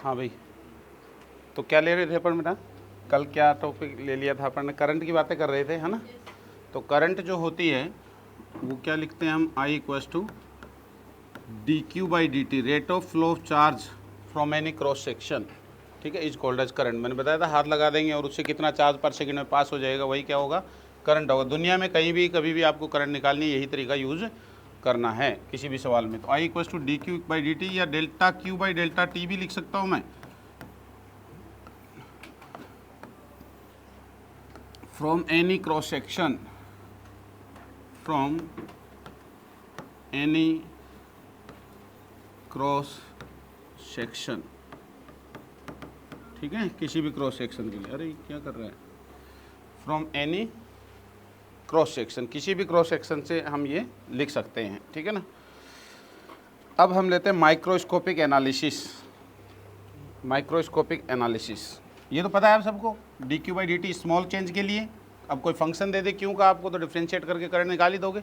हाँ भाई, तो क्या ले रहे थे अपन बेटा? कल क्या टॉपिक ले लिया था अपन ने? करंट की बातें कर रहे थे, है ना? तो करंट जो होती है वो क्या लिखते हैं हम? I equals to D Q by D T, rate of flow of charge from any cross section, ठीक है, इज कॉल्ड एज करंट। मैंने बताया था हाथ लगा देंगे और उससे कितना चार्ज पर सेकंड में पास हो जाएगा, वही क्या होगा? करंट होगा। दुनिया में कहीं भी कभी भी आपको करंट निकालनी है, यही तरीका यूज करना है किसी भी सवाल में। तो I equals to D Q by D T, या delta Q by delta T भी लिख सकता हूँ मैं, from any cross section, from any cross section, ठीक है, किसी भी क्रॉस सेक्शन के लिए। अरे क्या कर रहा है? फ्रॉम एनी क्रॉस सेक्शन, किसी भी क्रॉस सेक्शन से हम ये लिख सकते हैं, ठीक है ना। अब हम लेते हैं माइक्रोस्कोपिक एनालिसिस। माइक्रोस्कोपिक एनालिसिस, ये तो पता है आप सबको, D Q by D T small change के लिए। अब कोई फंक्शन दे दे क्यों का आपको, तो डिफ्रेंशिएट करके करंट निकाल ही दोगे।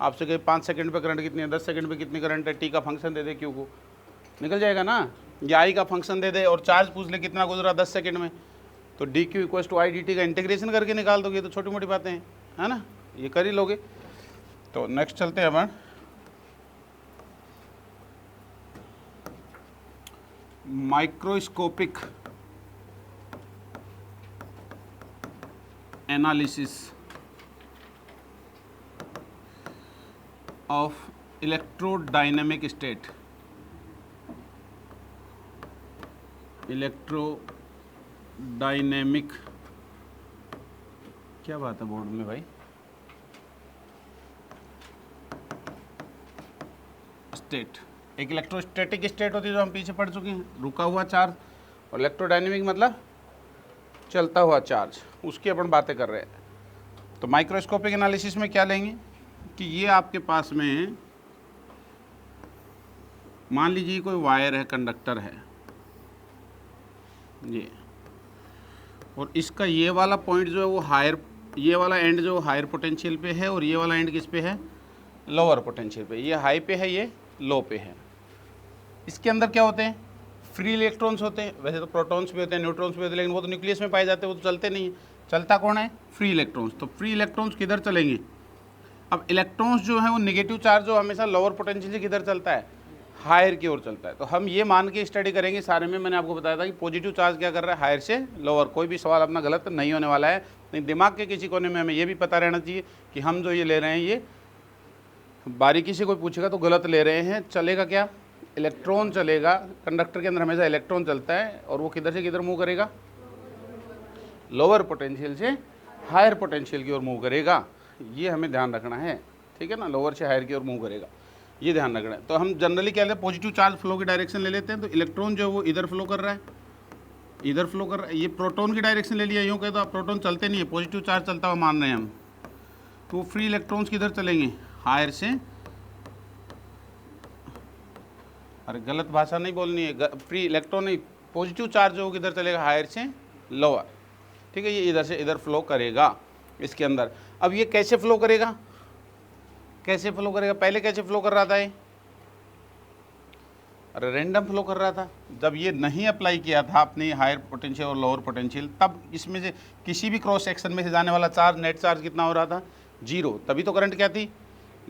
आपसे कहीं 5 सेकंड पे करंट कितनी है, 10 सेकंड पे कितनी करंट है, टी का फंक्शन दे दे क्यू को, निकल जाएगा ना। या आई का फंक्शन दे दे और चार्ज पूछ ले कितना गुजरा 10 सेकंड में, तो D Q equals to I D T का इंटीग्रेशन करके निकाल दोगे। तो छोटी मोटी बातें हैं, है ना, ये कर ही लोगे। तो नेक्स्ट चलते हैं अपन microscopic analysis of electrodynamic state. Electrodynamic, क्या बात है बोर्ड में भाई? स्टेट, एक इलेक्ट्रोस्टैटिक स्टेट होती है जो हम पीछे पढ़ चुके हैं, रुका हुआ चार्ज, और इलेक्ट्रोडायनेमिक मतलब चलता हुआ चार्ज, उसकी अपन बातें कर रहे हैं। तो माइक्रोस्कोपिक एनालिसिस में क्या लेंगे कि ये आपके पास में मान लीजिए कोई वायर है, कंडक्टर है ये, और इसका ये वाला पॉइंट जो है वो हायर, ये वाला एंड जो हायर पोटेंशियल पे है, और ये वाला एंड किस पे है? लोअर पोटेंशियल पे। ये हाई पे है, ये लो पे है। इसके अंदर क्या होते हैं? फ्री इलेक्ट्रॉन्स होते हैं। वैसे तो प्रोटॉन्स भी होते हैं, न्यूट्रॉन्स भी होते हैं, लेकिन वो तो न्यूक्लियस में पाए जाते हैं, वो तो चलते नहीं है। चलता कौन है? Free electrons. तो फ्री इलेक्ट्रॉन्स किधर चलेंगे? अब इलेक्ट्रॉन्स जो है वो नेगेटिव चार्ज जो हमेशा लोअर पोटेंशियल से किधर चलता है? हायर की ओर चलता है। तो हम ये मान के स्टडी करेंगे सारे में। मैंने आपको बताया था कि पॉजिटिव चार्ज क्या कर रहा है? हायर से लोअर। कोई भी सवाल अपना गलत नहीं होने वाला है। नहीं, दिमाग के किसी कोने में हमें ये भी पता रहना चाहिए कि हम जो ये ले रहे हैं ये बारीकी से कोई पूछेगा तो गलत ले रहे हैं। चलेगा क्या? इलेक्ट्रॉन चलेगा। कंडक्टर के अंदर हमेशा इलेक्ट्रॉन चलता है, और वो किधर से किधर मूव करेगा? लोअर पोटेंशियल से हायर पोटेंशियल की ओर मूव करेगा। ये हमें ध्यान रखना है, ठीक है ना। लोअर से हायर की ओर मूव करेगा, ये ध्यान रखना है। तो हम जनरली क्या लेते हैं? पॉजिटिव चार्ज फ्लो की डायरेक्शन ले लेते हैं। तो इलेक्ट्रॉन जो है वो इधर फ्लो कर रहा है, इधर फ्लो कर रहा है। ये प्रोटॉन की डायरेक्शन ले लिया। यूँ कहे तो आप प्रोटॉन चलते नहीं है, पॉजिटिव चार्ज चलता हुआ मान रहे हैं हम। तो फ्री इलेक्ट्रॉन्स किधर चलेंगे? हायर से, अरे गलत भाषा नहीं बोलनी है, फ्री इलेक्ट्रॉन नहीं, पॉजिटिव चार्ज जो किधर चलेगा? हायर से लोअर, ठीक है। ये इधर से इधर फ्लो करेगा इसके अंदर। अब ये कैसे फ्लो करेगा? कैसे फ्लो करेगा? पहले कैसे फ्लो कर रहा था ये? अरे रैंडम फ्लो कर रहा था। जब ये नहीं अप्लाई किया था अपनी हायर पोटेंशियल और लोअर पोटेंशियल, तब इसमें से किसी भी क्रॉस सेक्शन में से जाने वाला चार्ज, नेट चार्ज कितना हो रहा था? 0। तभी तो करंट क्या थी?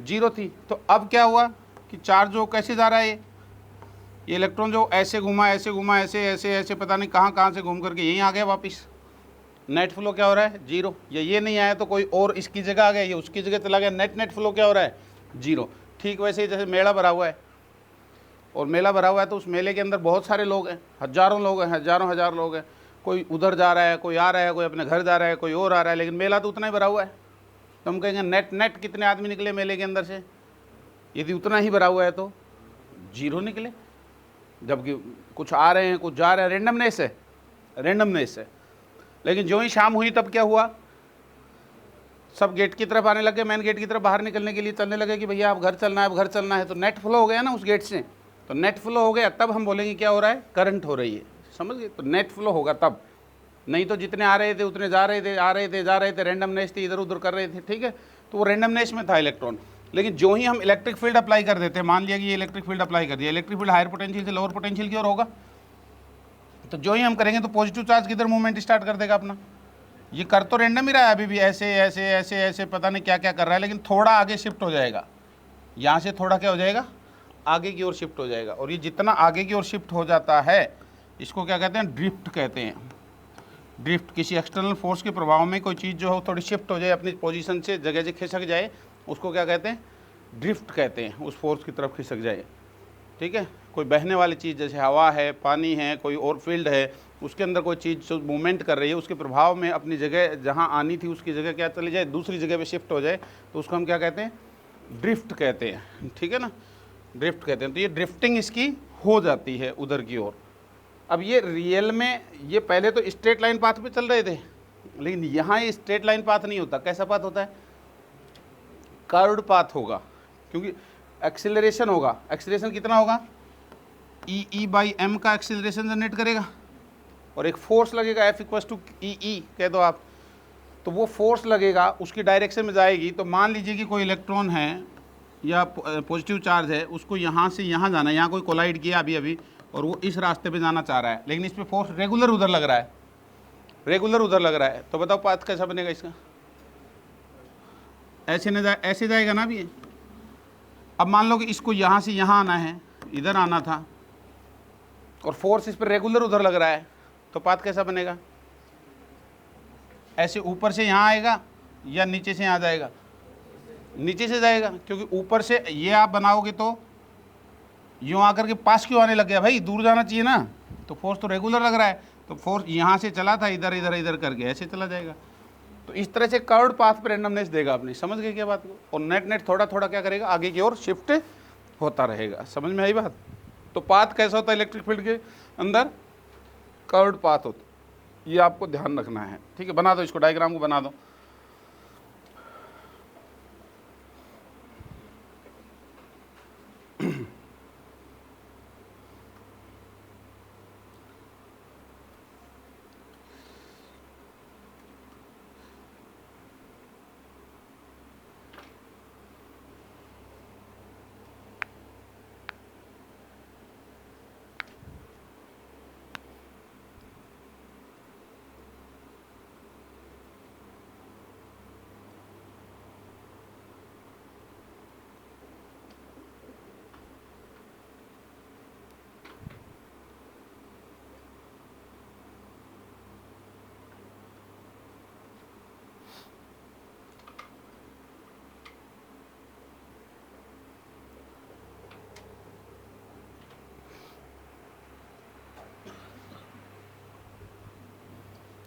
0 थी। तो अब क्या हुआ कि चार्ज जो कैसे जा रहा है, ये इलेक्ट्रॉन जो ऐसे घुमा, ऐसे घुमा, ऐसे ऐसे ऐसे, पता नहीं कहाँ कहाँ से घूम करके यहीं आ गया वापस। नेट फ्लो क्या हो रहा है? 0। ये नहीं आया तो कोई और इसकी जगह आ गया, ये उसकी जगह चला गया। नेट फ्लो क्या हो रहा है? 0। ठीक वैसे ही जैसे मेला भरा हुआ है, और मेला भरा हुआ है तो उस मेले के अंदर बहुत सारे लोग हैं, हज़ारों लोग हैं, हज़ारों हज़ार लोग हैं। कोई उधर जा रहा है, कोई आ रहा है, कोई अपने घर जा रहा है, कोई और आ रहा है, लेकिन मेला तो उतना ही भरा हुआ है। तो हम कहेंगे नेट कितने आदमी निकले मेले के अंदर से? यदि उतना ही भरा हुआ है तो 0 निकले। जबकि कुछ आ रहे हैं, कुछ जा रहे हैं, रेंडमनेस है, रेंडमनेस है। लेकिन जो ही शाम हुई तब क्या हुआ? सब गेट की तरफ आने लगे, मेन गेट की तरफ बाहर निकलने के लिए चलने लगे कि भैया आप घर चलना है, अब घर चलना है। तो नेट फ्लो हो गया ना उस गेट से। तो नेट फ्लो हो गया, तब हम बोलेंगे क्या हो रहा है? करंट हो रही है। समझ गए? तो नेट फ्लो होगा तब, नहीं तो जितने आ रहे थे उतने जा रहे थे, आ रहे थे, जा रहे थे, रेंडमनेस थी, इधर उधर कर रहे थे, ठीक है। तो वो रेंडमनेस में था इलेक्ट्रॉन। लेकिन जो ही हम इलेक्ट्रिक फील्ड अप्लाई कर देते हैं, मान लिया कि ये इलेक्ट्रिक फील्ड अप्लाई कर दिया, इलेक्ट्रिक फील्ड हायर पोटेंशियल से लोअर पोटेंशियल की ओर होगा। तो जो ही हम करेंगे तो पॉजिटिव चार्ज किधर मूवमेंट स्टार्ट कर देगा अपना। ये कर तो रैंडम ही रहा है अभी भी, ऐसे ऐसे ऐसे ऐसे पता नहीं क्या क्या कर रहा है, लेकिन थोड़ा आगे शिफ्ट हो जाएगा, यहाँ से थोड़ा क्या हो जाएगा, आगे की ओर शिफ्ट हो जाएगा। और ये जितना आगे की ओर शिफ्ट हो जाता है इसको क्या कहते हैं, ड्रिफ्ट कहते हैं। ड्रिफ्ट, किसी एक्सटर्नल फोर्स के प्रभाव में कोई चीज़ जो है थोड़ी शिफ्ट हो जाए अपनी पोजीशन से, जगह से खिसक जाए, उसको क्या कहते हैं, ड्रिफ्ट कहते हैं, उस फोर्स की तरफ खिसक जाए। ठीक है, कोई बहने वाली चीज़ जैसे हवा है, पानी है, कोई और फील्ड है, उसके अंदर कोई चीज़ जो मूवमेंट कर रही है, उसके प्रभाव में अपनी जगह जहाँ आनी थी उसकी जगह क्या चली जाए, दूसरी जगह पे शिफ्ट हो जाए, तो उसको हम क्या कहते हैं, ड्रिफ्ट कहते हैं। ठीक है ना, ड्रिफ्ट कहते हैं। तो ये ड्रिफ्टिंग इसकी हो जाती है उधर की ओर। अब ये रियल में ये पहले तो स्ट्रेट लाइन पाथ पे चल रहे थे, लेकिन यहाँ ये स्ट्रेट लाइन पाथ नहीं होता। कैसा पाथ होता है, कर्व्ड पाथ होगा, क्योंकि एक्सीलरेशन होगा। एक्सीलरेशन कितना होगा, ई बाई एम का एक्सीलरेशन जनरेट करेगा, और एक फोर्स लगेगा F इक्वल्स टू ई कह दो आप। तो वो फोर्स लगेगा, उसकी डायरेक्शन में जाएगी। तो मान लीजिए कि कोई इलेक्ट्रॉन है या पॉजिटिव चार्ज है, उसको यहाँ से यहाँ जाना है, यहाँ कोई कोलाइड किया अभी अभी, और वो इस रास्ते पे जाना चाह रहा है, लेकिन इस पे फोर्स रेगुलर उधर लग रहा है, रेगुलर उधर लग रहा है। तो बताओ पाथ कैसा बनेगा इसका, ऐसे न जाए, ऐसे जाएगा ना अभी। अब मान लो कि इसको यहाँ से यहाँ आना है, इधर आना था, और फोर्स इस पर रेगुलर उधर लग रहा है, तो पाथ कैसा बनेगा, ऐसे ऊपर से यहाँ आएगा या नीचे से यहाँ जाएगा, नीचे से जाएगा, क्योंकि ऊपर से ये आप बनाओगे तो यूँ आकर के पास क्यों आने लग गया भाई, दूर जाना चाहिए ना। तो फोर्स तो रेगुलर लग रहा है, तो फोर्स यहाँ से चला था, इधर इधर इधर करके ऐसे चला जाएगा। तो इस तरह से कर्व्ड पाथ पे रैंडमनेस देगा अपनी, समझ गए क्या बात को। और नेट नेट थोड़ा थोड़ा क्या करेगा, आगे की ओर शिफ्ट होता रहेगा। समझ में आई बात। तो पाथ कैसा होता है इलेक्ट्रिक फील्ड के अंदर, कर्व्ड पाथ होता है, ये आपको ध्यान रखना है। ठीक है, बना दो इसको, डायग्राम को बना दो।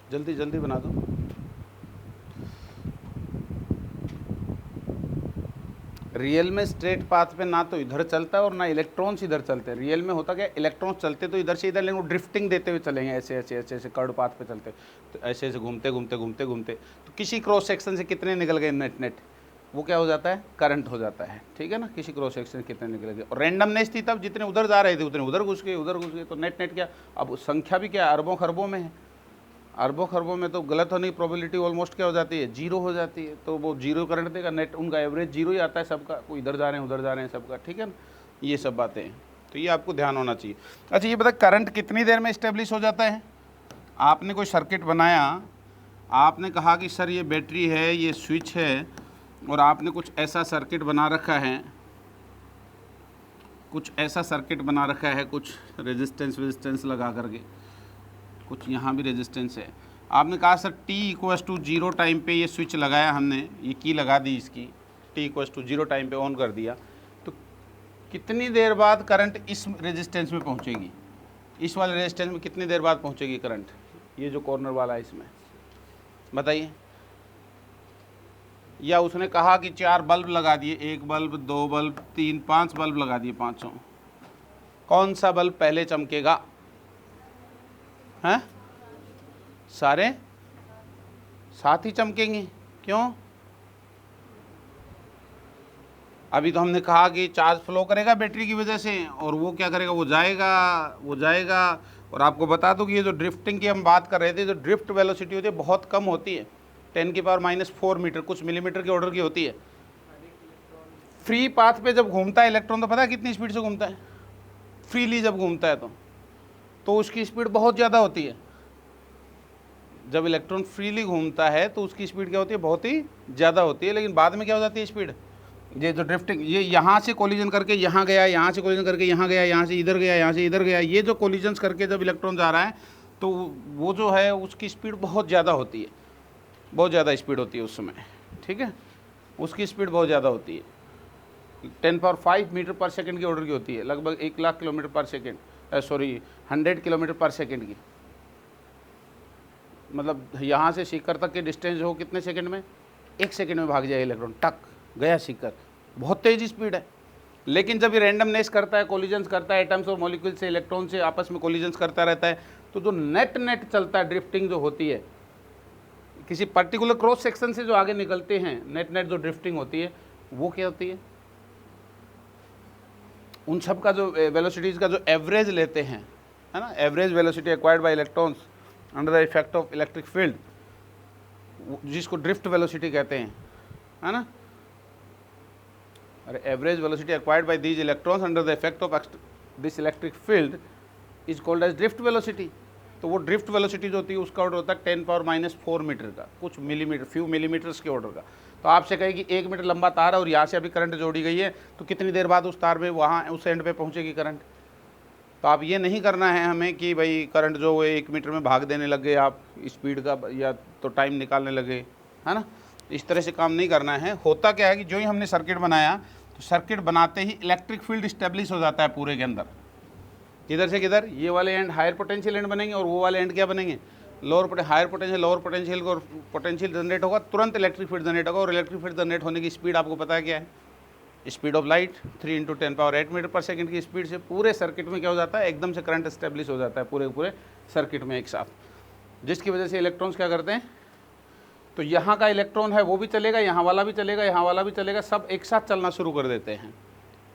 जल्दी जल्दी बना दो। रियल में स्ट्रेट पाथ पे ना तो इधर चलता है और ना इलेक्ट्रॉन्स इधर चलते हैं। रियल में होता क्या, इलेक्ट्रॉन्स चलते तो इधर से इधर, लेकिन वो ड्रिफ्टिंग देते हुए चलेंगे, ऐसे ऐसे ऐसे ऐसे कर्व्ड पाथ पे चलते, तो ऐसे ऐसे घूमते घूमते घूमते घूमते, तो किसी क्रॉस सेक्शन से कितने निकल गए नेट नेट, वो क्या हो जाता है, करंट हो जाता है। ठीक है ना, किसी क्रॉस सेक्शन से कितने निकल गए। और रैंडमनेस थी तब, जितने उधर जा रहे थे उतने उधर घुस गए, उधर घुस गए। तो नेट नेट क्या, अब संख्या भी क्या अरबों खरबों में है, अरबों खरबों में, तो गलत होने की प्रोबेबिलिटी ऑलमोस्ट क्या हो जाती है, जीरो हो जाती है। तो वो जीरो करंट देगा, नेट उनका एवरेज जीरो ही आता है सबका, कोई इधर जा रहे हैं उधर जा रहे हैं सबका। ठीक है ना, ये सब बातें हैं, तो ये आपको ध्यान होना चाहिए। अच्छा ये बता, करंट कितनी देर में इस्टेब्लिश हो जाता है। आपने कोई सर्किट बनाया, आपने कहा कि सर ये बैटरी है, ये स्विच है, और आपने कुछ ऐसा सर्किट बना रखा है, कुछ ऐसा सर्किट बना रखा है, कुछ रेजिस्टेंस लगा करके, कुछ यहाँ भी रेजिस्टेंस है। आपने कहा sir t equals to 0 time पे ये स्विच लगाया हमने, ये की लगा दी इसकी, t इक्वल्स टू 0 टाइम पे ऑन कर दिया, तो कितनी देर बाद करंट इस रेजिस्टेंस में पहुँचेगी, इस वाले रेजिस्टेंस में कितनी देर बाद पहुँचेगी करंट, ये जो कॉर्नर वाला है इसमें, बताइए। या उसने कहा कि 4 बल्ब लगा दिए, 1 बल्ब 2 बल्ब 3 5 बल्ब लगा दिए, 500, कौन सा बल्ब पहले चमकेगा, हैं, सारे साथ ही चमकेंगे, क्यों। अभी तो हमने कहा कि चार्ज फ्लो करेगा बैटरी की वजह से, और वो क्या करेगा, वो जाएगा। और आपको बता दूं कि ये जो ड्रिफ्टिंग की हम बात कर रहे थे, जो ड्रिफ्ट वेलोसिटी होती है बहुत कम होती है, 10⁻⁻⁴ मीटर, कुछ मिलीमीटर के ऑर्डर की होती है। फ्री पाथ पे जब घूमता है इलेक्ट्रॉन, तो पता है कितनी स्पीड से घूमता है, फ्रीली जब घूमता है तो उसकी स्पीड बहुत ज़्यादा होती है। जब इलेक्ट्रॉन फ्रीली घूमता है तो उसकी स्पीड क्या होती है, बहुत ही ज़्यादा होती है। लेकिन बाद में क्या हो जाती है स्पीड, ये जो ड्रिफ्टिंग, ये यहाँ से कोलिजन करके यहाँ गया, यहाँ से कोलिजन करके यहाँ गया, यहाँ से इधर गया, यहाँ से इधर गया, ये जो कोलिजन्स करके जब इलेक्ट्रॉन जा रहा है तो वो जो है उसकी स्पीड बहुत ज़्यादा होती है, बहुत ज़्यादा स्पीड होती है उस समय, ठीक है, उसकी स्पीड बहुत ज़्यादा होती है। 10⁵ मीटर पर सेकेंड की ऑर्डर की होती है, लगभग 1,00,000 किलोमीटर पर सेकेंड, सॉरी 100 किलोमीटर पर सेकेंड की। मतलब यहाँ से सीकर तक की डिस्टेंस हो कितने सेकंड में, 1 सेकंड में भाग जाएगा इलेक्ट्रॉन, टक गया सीकर, बहुत तेज स्पीड है। लेकिन जब ये रैंडमनेस करता है, कोलिजन्स करता है, एटम्स और मॉलिक्यूल से, इलेक्ट्रॉन से आपस में कोलिजन्स करता रहता है, तो जो नेट चलता है, ड्रिफ्टिंग जो होती है, किसी पर्टिकुलर क्रॉस सेक्शन से जो आगे निकलते हैं, नेट जो ड्रिफ्टिंग होती है, वो क्या होती है, उन सब का जो वेलोसिटीज़ का जो एवरेज लेते हैं, है ना, average velocity acquired by electrons under the effect of electric field, जिसको ड्रिफ्ट वेलोसिटी कहते हैं, है ना, अरे average velocity acquired by these electrons under the effect of this electric field is called as drift velocity. तो वो drift velocity जो होती है उसका ऑर्डर होता है 10⁻⁴ मीटर का, कुछ मिलीमीटर, फ्यू मिलीमीटर्स के ऑर्डर का। तो आपसे कहे कि 1 मीटर लंबा तार है और यहाँ से अभी करंट जोड़ी गई है, तो कितनी देर बाद उस तार में वहाँ उस एंड पे पहुँचेगी करंट। तो आप ये नहीं करना है हमें कि भाई करंट जो है 1 मीटर में भाग देने लग गए आप स्पीड का, या तो टाइम निकालने लगे, है ना, इस तरह से काम नहीं करना है। होता क्या है कि जो ही हमने सर्किट बनाया, तो सर्किट बनाते ही इलेक्ट्रिक फील्ड इस्टेब्लिश हो जाता है पूरे के अंदर। किधर से किधर, ये वाले एंड हायर पोटेंशियल एंड बनेंगे और वो वाले एंड क्या बनेंगे, lower higher potential, lower potential को पोटेंशियल जनरेट होगा, तुरंत इलेक्ट्रिक फील्ड जनरेट होगा। और इलेक्ट्रिक फील्ड जनरेट होने की स्पीड आपको पता है क्या है, स्पीड ऑफ लाइट 3 × 10⁸ मीटर पर सेकंड की स्पीड से पूरे सर्किट में क्या हो जाता है, एकदम से करंट एस्टेब्लिश हो जाता है पूरे सर्किट में एक साथ, जिसकी वजह से इलेक्ट्रॉन्स क्या करते हैं, तो यहाँ का इलेक्ट्रॉन है वो भी चलेगा, यहाँ वाला भी चलेगा, यहाँ वाला भी चलेगा, सब एक साथ चलना शुरू कर देते हैं।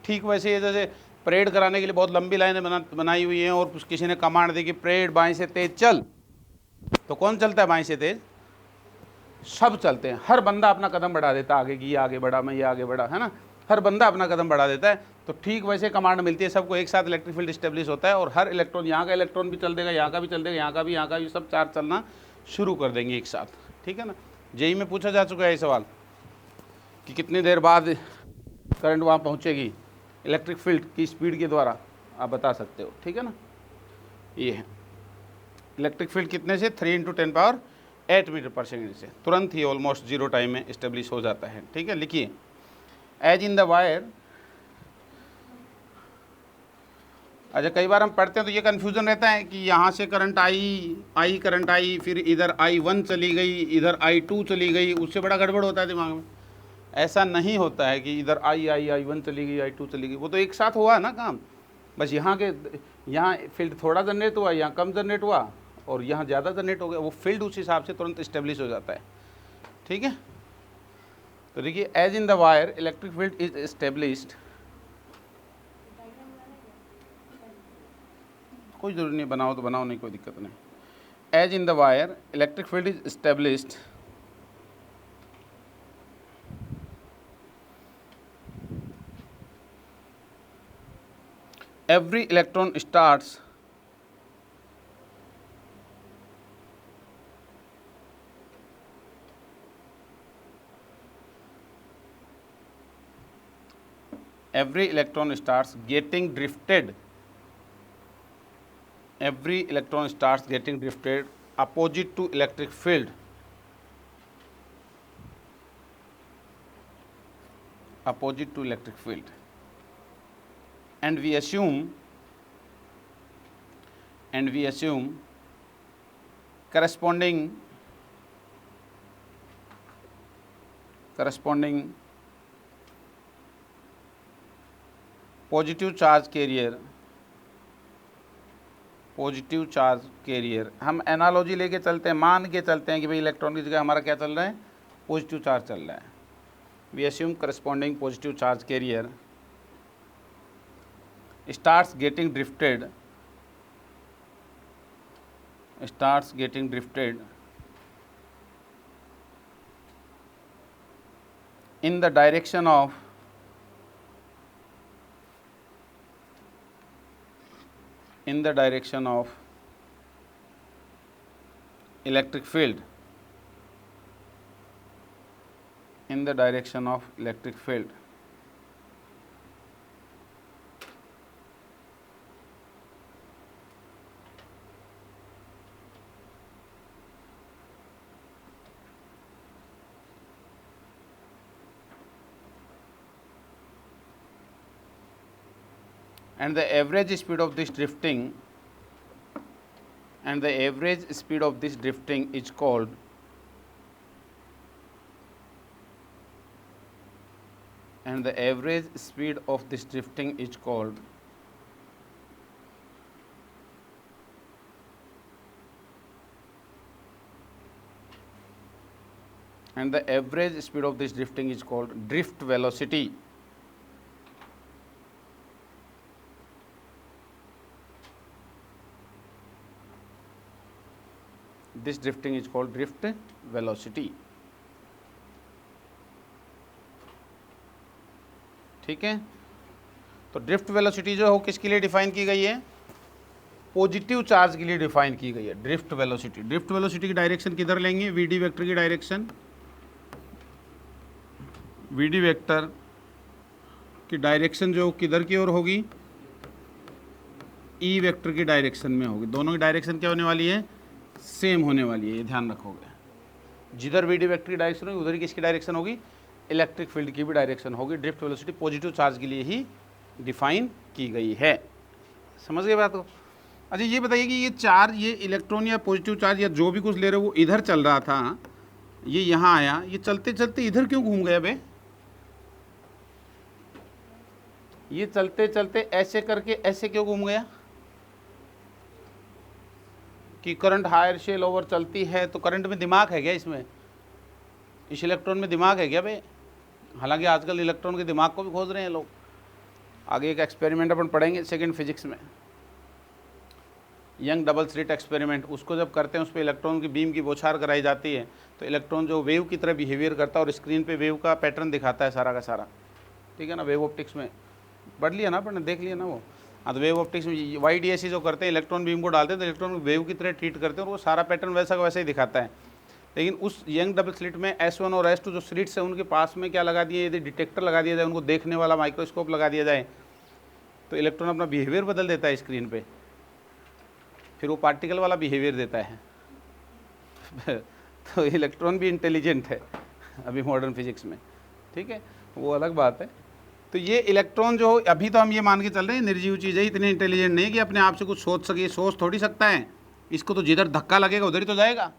ठीक वैसे ये जैसे परेड कराने के लिए बहुत लंबी लाइनें बनाई हुई हैं और किसी ने कमांड दी कि परेड बाएं से तेज चल, तो कौन चलता है बाएं से तेज, सब चलते हैं, हर बंदा अपना कदम बढ़ा देता है आगे की, ये आगे बढ़ा, मैं ये आगे बढ़ा, है ना, हर बंदा अपना कदम बढ़ा देता है। तो ठीक वैसे कमांड मिलती है सबको, एक साथ इलेक्ट्रिक फील्ड स्टेब्लिश होता है और हर इलेक्ट्रॉन, यहाँ का इलेक्ट्रॉन भी चल देगा, यहाँ का भी चल देगा, यहाँ का भी सब चार्ज चलना शुरू कर देंगे एक साथ, ठीक है ना। जेईई में पूछा जा चुका है ये सवाल कि कितनी देर बाद करंट वहाँ पहुँचेगी इलेक्ट्रिक फील्ड की स्पीड के द्वारा, आप बता सकते हो, ठीक है ना। ये है इलेक्ट्रिक फील्ड कितने से, 3 × 10⁸ मीटर पर सेकेंड से तुरंत ही ऑलमोस्ट 0 टाइम में इस्टेब्लिश हो जाता है, ठीक है। लिखिए, एज इन द वायर। अच्छा, कई बार हम पढ़ते हैं तो ये कन्फ्यूज़न रहता है कि यहाँ से करंट आई करंट आई, फिर इधर I1 चली गई, इधर I2 चली गई, उससे बड़ा गड़बड़ होता है दिमाग में। ऐसा नहीं होता है कि इधर I1 चली गई, I2 चली गई, वो तो एक साथ हुआ ना काम, बस यहाँ फील्ड थोड़ा जनरेट हुआ, यहाँ कम जनरेट हुआ और यहाँ ज़्यादा जनरेट हो गया, वो फील्ड उस हिसाब से तुरंत इस्टेब्लिश हो जाता है, ठीक है। तो देखिए, as in the wire electric field is established, कोई ज़रूरी नहीं, बनाओ तो बनाओ, नहीं कोई दिक्कत नहीं। As in the wire electric field is established every electron starts getting drifted, every electron starts getting drifted opposite to electric field, opposite to electric field, and we assume corresponding positive charge career, हम analogy लेके चलते हैं, मान के चलते हैं कि भाई इलेक्ट्रॉन की जगह हमारा क्या चल रहा है, पॉजिटिव चार्ज चल रहा है। We assume corresponding positive charge carrier starts getting drifted in the direction of electric field, in the direction of electric field. And the average speed of this drifting is called drift velocity. This drifting is called drift velocity. ठीक है, तो drift velocity जो है किसके लिए define की गई है? पॉजिटिव चार्ज के लिए डिफाइन की गई है ड्रिफ्ट वेलोसिटी की डायरेक्शन किधर लेंगे? वीडी वेक्टर की डायरेक्शन, वीडी वेक्टर की डायरेक्शन जो किधर की ओर होगी? ई वेक्टर की डायरेक्शन में होगी। दोनों की डायरेक्शन क्या होने वाली है? सेम होने वाली है, ये ध्यान रखोगे। जिधर वीडी वेक्टर की डायरेक्शन होगी उधर किसकी डायरेक्शन होगी? इलेक्ट्रिक फील्ड की भी डायरेक्शन होगी। ड्रिफ्ट वेलोसिटी पॉजिटिव चार्ज के लिए ही डिफाइन की गई है। समझ गए बात को? अच्छा ये बताइए कि ये चार्ज, ये इलेक्ट्रॉन या पॉजिटिव चार्ज या जो भी कुछ ले रहे हो वो इधर चल रहा था, ये यहाँ आया, ये चलते चलते इधर क्यों घूम गया बे? ये चलते चलते ऐसे करके ऐसे क्यों घूम गया? कि करंट हायर से लोअर चलती है तो करंट में दिमाग है क्या? इसमें, इस इलेक्ट्रॉन में दिमाग है क्या बे? हालांकि आजकल इलेक्ट्रॉन के दिमाग को भी खोज रहे हैं लोग। आगे एक एक्सपेरिमेंट अपन पढ़ेंगे सेकंड फिजिक्स में, यंग डबल स्लिट एक्सपेरिमेंट। उसको जब करते हैं उस पर इलेक्ट्रॉन की बीम की बौछार कराई जाती है तो इलेक्ट्रॉन जो वेव की तरह बिहेवियर करता है और स्क्रीन पे वेव का पैटर्न दिखाता है सारा का सारा। ठीक है ना, वेव ऑप्टिक्स में पढ़ लिया ना अपन ने, देख लिया ना वो। हाँ, तो वेव ऑप्टिक्स में YDSC जो करते हैं, इलेक्ट्रॉन बीम को डालते हैं तो इलेक्ट्रॉन वेव की तरह ट्रीट करते हैं और वो सारा पैटर्न वैसा का वैसा ही दिखाता है। लेकिन उस यंग डबल स्लिट में S1 और S2 जो स्लिट्स है उनके पास में क्या लगा दिए? यदि डिटेक्टर लगा दिया जाए, उनको देखने वाला माइक्रोस्कोप लगा दिया जाए तो इलेक्ट्रॉन अपना बिहेवियर बदल देता है स्क्रीन पे, फिर वो पार्टिकल वाला बिहेवियर देता है। तो इलेक्ट्रॉन भी इंटेलिजेंट है अभी मॉडर्न फिजिक्स में। ठीक है, वो अलग बात है। तो ये इलेक्ट्रॉन जो अभी तो हम ये मान के चल रहे हैं निर्जीव चीज़ है, इतनी इंटेलिजेंट नहीं कि अपने आप से कुछ सोच सके, सोच थोड़ी सकता है। इसको तो जिधर धक्का लगेगा उधर ही तो जाएगा।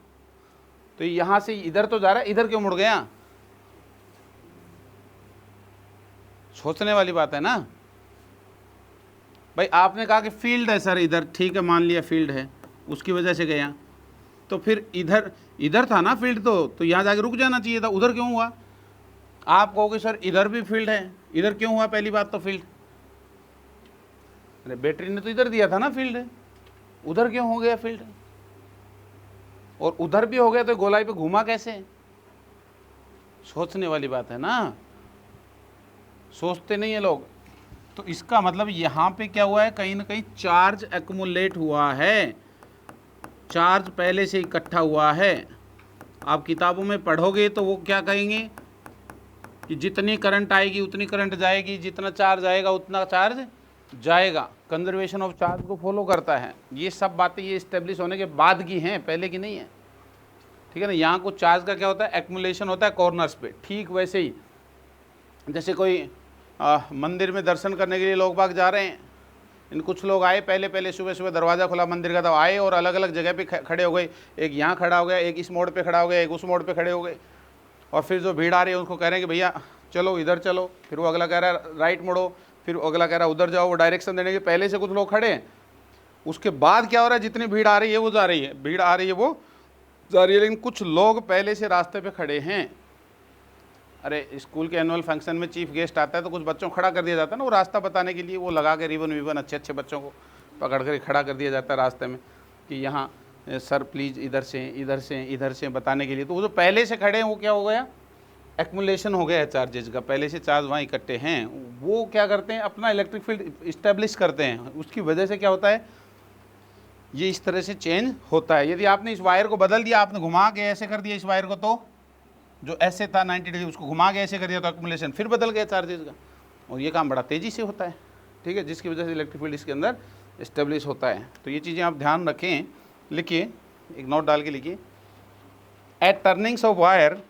तो यहाँ से इधर तो जा रहा है, इधर क्यों मुड़ गया? सोचने वाली बात है ना भाई। आपने कहा कि फील्ड है सर इधर, ठीक है मान लिया फील्ड है, उसकी वजह से गया, तो फिर इधर था ना फील्ड, तो यहाँ जाके रुक जाना चाहिए था, उधर क्यों हुआ? आप कहोगे सर इधर भी फील्ड है, इधर क्यों हुआ? पहली बात तो फील्ड, अरे बैटरी ने तो इधर दिया था ना फील्ड, उधर क्यों हो गया फील्ड? और उधर भी हो गया तो गोलाई पे घूमा कैसे? सोचने वाली बात है ना, सोचते नहीं है लोग। तो इसका मतलब यहाँ पे क्या हुआ है? कहीं ना कहीं चार्ज एक्युमुलेट हुआ है, चार्ज पहले से इकट्ठा हुआ है। आप किताबों में पढ़ोगे तो वो क्या कहेंगे कि जितनी करंट आएगी उतनी करंट जाएगी, जितना चार्ज आएगा उतना चार्ज जाएगा। कंजर्वेशन ऑफ चार्ज को फॉलो करता है। ये सब बातें ये इस्टेब्लिश होने के बाद की हैं, पहले की नहीं है। ठीक है ना, यहाँ को चार्ज का क्या होता है? एक्युमुलेशन होता है कॉर्नर्स पे। ठीक वैसे ही जैसे कोई मंदिर में दर्शन करने के लिए लोग बाग जा रहे हैं, इन कुछ लोग आए पहले सुबह सुबह दरवाज़ा खुला मंदिर का, तो आए और अलग अलग जगह पे खड़े हो गए। एक यहाँ खड़ा हो गया, एक इस मोड़ पे खड़ा हो गया, एक उस मोड़ पे खड़े हो गए। और फिर जो भीड़ आ रही है उसको कह रहे हैं कि भैया चलो इधर चलो, फिर वो अगला कह रहा है राइट मुड़ो, फिर अगला कह रहा है उधर जाओ। वो डायरेक्शन देने के पहले से कुछ लोग खड़े हैं, उसके बाद क्या हो रहा है? जितनी भीड़ आ रही है वो जा रही है, भीड़ आ रही है वो जा रही है, लेकिन कुछ लोग पहले से रास्ते पे खड़े हैं। अरे स्कूल के एनुअल फंक्शन में चीफ गेस्ट आता है तो कुछ बच्चों को खड़ा कर दिया जाता है ना, वो रास्ता बताने के लिए, वो लगा के रिबन विबन अच्छे बच्चों को पकड़ कर खड़ा कर दिया जाता है रास्ते में कि यहाँ सर प्लीज़ इधर से बताने के लिए। तो वो जो पहले से खड़े हैं वो क्या हो गया? एक्युमुलेशन हो गया है चार्जेज का, पहले से चार्ज वहाँ इकट्ठे हैं। वो क्या करते हैं? अपना इलेक्ट्रिक फील्ड इस्टेब्लिश करते हैं। उसकी वजह से क्या होता है? ये इस तरह से चेंज होता है। यदि आपने इस वायर को बदल दिया, आपने घुमा के ऐसे कर दिया इस वायर को, तो जो ऐसे था 90 डिग्री उसको घुमा के ऐसे कर दिया तो एक्मुलेशन फिर बदल गया चार्जेस का, और ये काम बड़ा तेज़ी से होता है, ठीक है, जिसकी वजह से इलेक्ट्रिक फील्ड इसके अंदर इस्टेब्लिश होता है। तो ये चीज़ें आप ध्यान रखें, लिखिए, एक नोट डाल के लिखिए। At turnings of wire,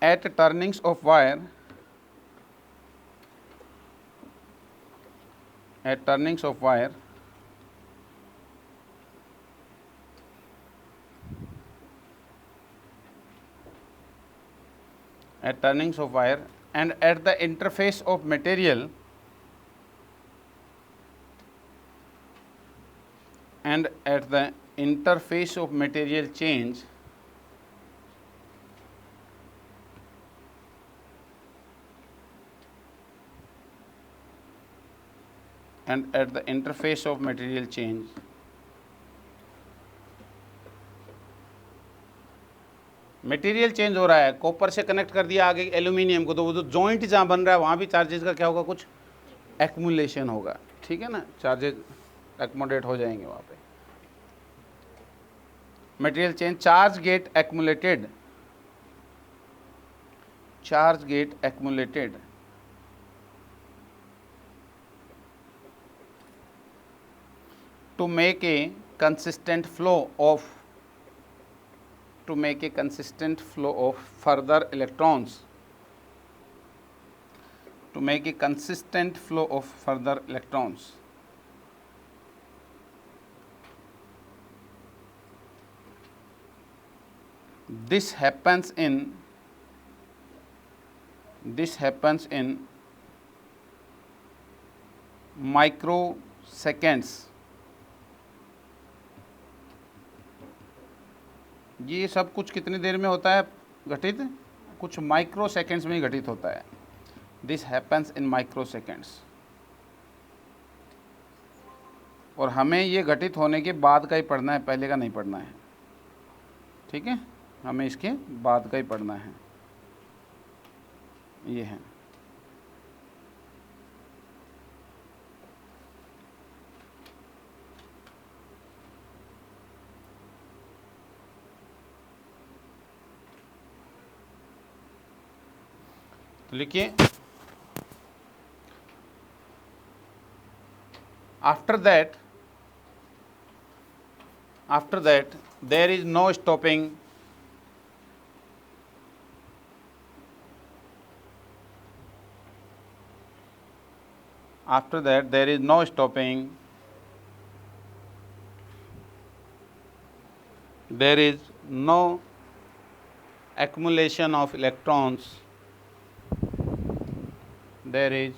at turnings of wire, at turnings of wire, at turnings of wire and at the interface of material, and at the interface of material change, and at the interface of material change, material change हो रहा है, copper से connect कर दिया आगे aluminium को, तो वो जो जॉइंट जहाँ बन रहा है वहाँ भी चार्जेस का क्या होगा, कुछ एक्मुलेशन होगा, ठीक है ना, चार्जेस एक्मोडेट हो जाएंगे वहाँ पे। Material change, charge get accumulated, charge get accumulated, to make a consistent flow of, to make a consistent flow of further electrons, to make a consistent flow of further electrons. This happens in microseconds. ये सब कुछ कितनी देर में होता है घटित, कुछ micro seconds में ही घटित होता है। This happens in micro seconds, और हमें ये घटित होने के बाद का ही पढ़ना है, पहले का नहीं पढ़ना है, ठीक है, हमें इसके बाद का ही पढ़ना है। ये है, तो लिखिए, after that there is no stopping, after that there is no stopping, there is no accumulation of electrons, there is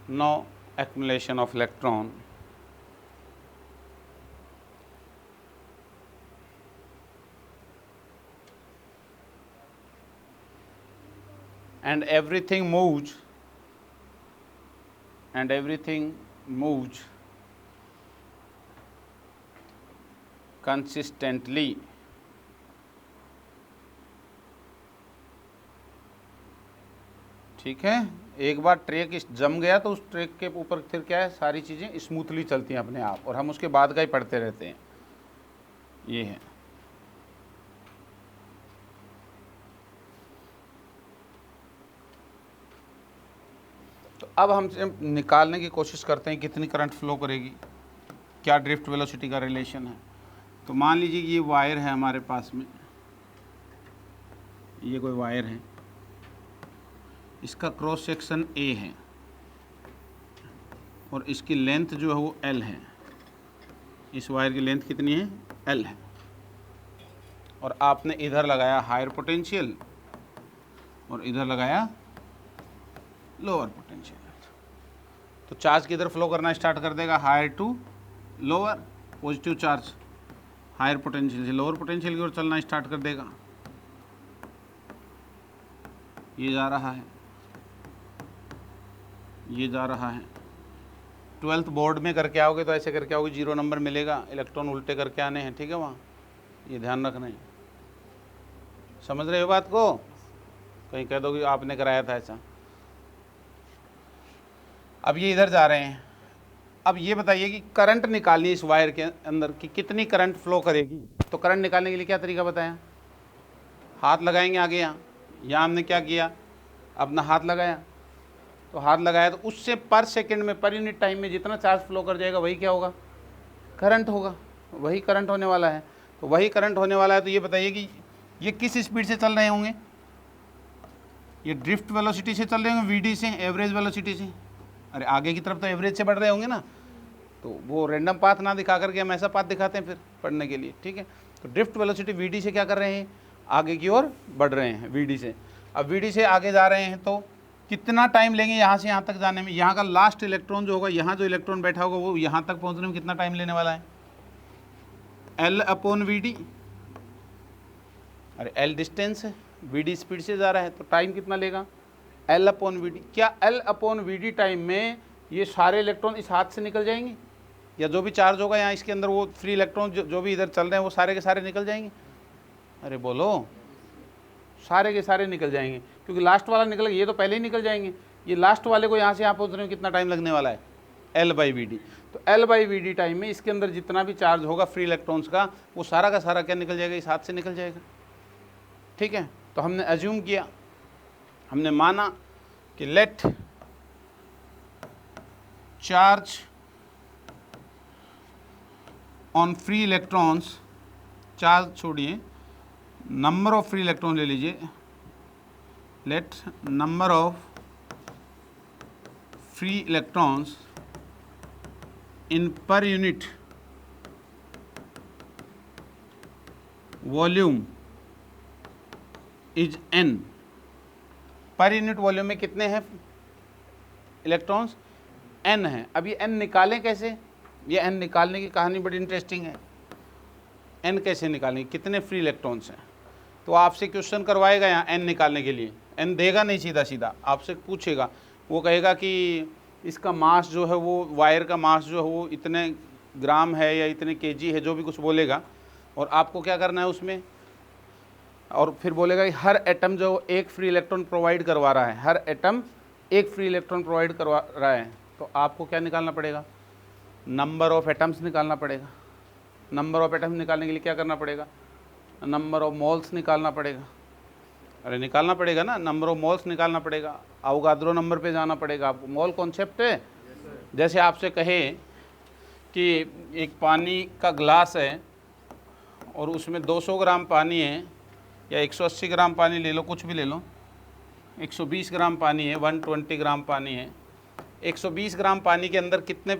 no accumulation of electron, and everything moves, consistently. ठीक है, एक बार ट्रैक जम गया तो उस ट्रैक के ऊपर फिर क्या है, सारी चीज़ें स्मूथली चलती हैं अपने आप, और हम उसके बाद का ही पढ़ते रहते हैं। ये है, तो अब हम निकालने की कोशिश करते हैं कितनी करंट फ्लो करेगी, क्या ड्रिफ्ट वेलोसिटी का रिलेशन है। तो मान लीजिए कि ये वायर है हमारे पास में, ये कोई वायर है, इसका क्रॉस सेक्शन ए है और इसकी लेंथ जो है वो एल है। इस वायर की लेंथ कितनी है, एल है, और आपने इधर लगाया हायर पोटेंशियल और इधर लगाया लोअर पोटेंशियल, तो चार्ज किधर फ्लो करना स्टार्ट कर देगा, higher to lower, positive charge higher potential से लोअर पोटेंशियल की ओर चलना स्टार्ट कर देगा। ये जा रहा है, ये जा रहा है। 12th बोर्ड में करके आओगे तो ऐसे करके आओगे, 0 नंबर मिलेगा, इलेक्ट्रॉन उल्टे करके आने हैं, ठीक है, वहाँ ये ध्यान रखना है। समझ रहे हो बात को, कहीं कह दो कि आपने कराया था ऐसा। अब ये इधर जा रहे हैं, अब ये बताइए कि करंट निकालनी है इस वायर के अंदर कि कितनी करंट फ्लो करेगी। तो करंट निकालने के लिए क्या तरीका बताया, हाथ लगाएंगे आगे, यहाँ हमने क्या किया, अपना हाथ लगाया, तो हाथ लगाया तो उससे पर सेकंड में, पर यूनिट टाइम में जितना चार्ज फ्लो कर जाएगा वही क्या होगा, करंट होगा, वही करंट होने वाला है। तो वही करंट होने वाला है। तो ये बताइए कि ये किस स्पीड से चल रहे होंगे, ये ड्रिफ्ट वेलोसिटी से चल रहे होंगे, वीडी से, एवरेज वेलोसिटी से। अरे आगे की तरफ तो एवरेज से बढ़ रहे होंगे ना, तो वो रैंडम पाथ ना दिखा करके हम ऐसा पाथ दिखाते हैं फिर पढ़ने के लिए, ठीक है। तो ड्रिफ्ट वेलोसिटी वीडी से क्या कर रहे हैं, आगे की ओर बढ़ रहे हैं वीडी से। अब वीडी से आगे जा रहे हैं तो कितना टाइम लेंगे यहाँ से यहाँ तक जाने में, यहाँ का लास्ट इलेक्ट्रॉन जो होगा, यहाँ जो इलेक्ट्रॉन बैठा होगा वो यहाँ तक पहुँचने में कितना टाइम लेने वाला है, एल अपॉन वी डी। अरे एल डिस्टेंस है, वी डी स्पीड से जा रहा है, तो टाइम कितना लेगा, एल अपॉन वी डी। क्या L upon V D time में ये सारे इलेक्ट्रॉन इस हाथ से निकल जाएंगे, या जो भी चार्ज होगा यहाँ इसके अंदर वो फ्री इलेक्ट्रॉन जो भी इधर चल रहे हैं वो सारे के सारे निकल जाएंगे। अरे बोलो, सारे के सारे निकल जाएंगे, क्योंकि लास्ट वाला निकल गया, ये तो पहले ही निकल जाएंगे। ये लास्ट वाले को यहाँ से यहाँ पहुँचने में कितना टाइम लगने वाला है, एल बाई वी डी। तो L by V D time में इसके अंदर जितना भी चार्ज होगा फ्री इलेक्ट्रॉन्स का, वो सारा का सारा क्या निकल जाएगा, इस हाथ से निकल जाएगा, ठीक है। तो हमने अज्यूम किया, हमने माना कि let charge on free electrons, charge छोड़िए, नंबर ऑफ फ्री इलेक्ट्रॉन ले लीजिए, let number of free electrons in per unit volume is n। Per unit volume में कितने हैं इलेक्ट्रॉन्स, n है। अब ये n निकालें कैसे, ये n निकालने की कहानी बड़ी इंटरेस्टिंग है। n कैसे निकालेंगे, कितने फ्री इलेक्ट्रॉन्स हैं, तो आपसे क्वेश्चन करवाएगा यहाँ n निकालने के लिए, n देगा नहीं सीधा सीधा, आपसे पूछेगा, वो कहेगा कि इसका मास जो है वो, वायर का मास जो है वो इतने ग्राम है या इतने केजी है, जो भी कुछ बोलेगा, और आपको क्या करना है उसमें, और फिर बोलेगा कि हर एटम जो एक फ्री इलेक्ट्रॉन प्रोवाइड करवा रहा है, हर एटम एक फ्री इलेक्ट्रॉन प्रोवाइड करवा रहा है, तो आपको क्या निकालना पड़ेगा, नंबर ऑफ एटम्स निकालना पड़ेगा। नंबर ऑफ एटम्स निकालने के लिए क्या करना पड़ेगा, नंबर ऑफ मोल्स निकालना पड़ेगा। अरे निकालना पड़ेगा ना, नंबर ऑफ मोल्स निकालना पड़ेगा, अवोगाद्रो नंबर पे जाना पड़ेगा आपको। मोल कॉन्सेप्ट है, जैसे आपसे कहे कि एक पानी का ग्लास है और उसमें 200 ग्राम पानी है, या 180 ग्राम पानी ले लो, कुछ भी ले लो, 120 ग्राम पानी है, 120 ग्राम पानी है। 120 ग्राम पानी के अंदर कितने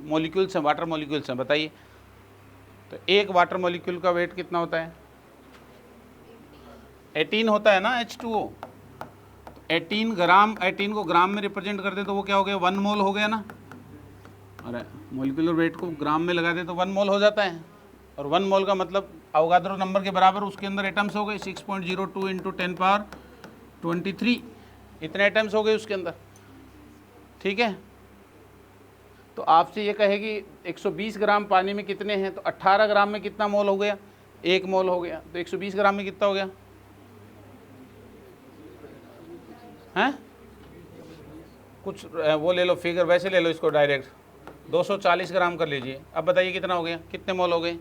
मॉलिक्यूल्स हैं, वाटर मॉलिक्यूल्स हैं, बताइए। तो एक वाटर मॉलिक्यूल का वेट कितना होता है, 18 होता है ना, H2O। 18 ग्राम, 18 को ग्राम में रिप्रेजेंट कर दे तो वो क्या हो गया, 1 मोल हो गया ना। अरे मॉलिक्यूलर वेट को ग्राम में लगा दे तो 1 मोल हो जाता है, और 1 मोल का मतलब अवोगाद्रो नंबर के बराबर उसके अंदर एटम्स हो गए, 6.02 इंटू 10 पावर 23, इतने एटम्स हो गए उसके अंदर, ठीक है। तो आपसे ये कहे कि 120 ग्राम पानी में कितने हैं, तो 18 ग्राम में कितना मोल हो गया, 1 मोल हो गया। तो 120 ग्राम में कितना हो गया, हैं, कुछ वो ले लो फिगर, वैसे ले लो इसको डायरेक्ट, 240 ग्राम कर लीजिए। अब बताइए कितना हो गया, कितने मोल हो गए,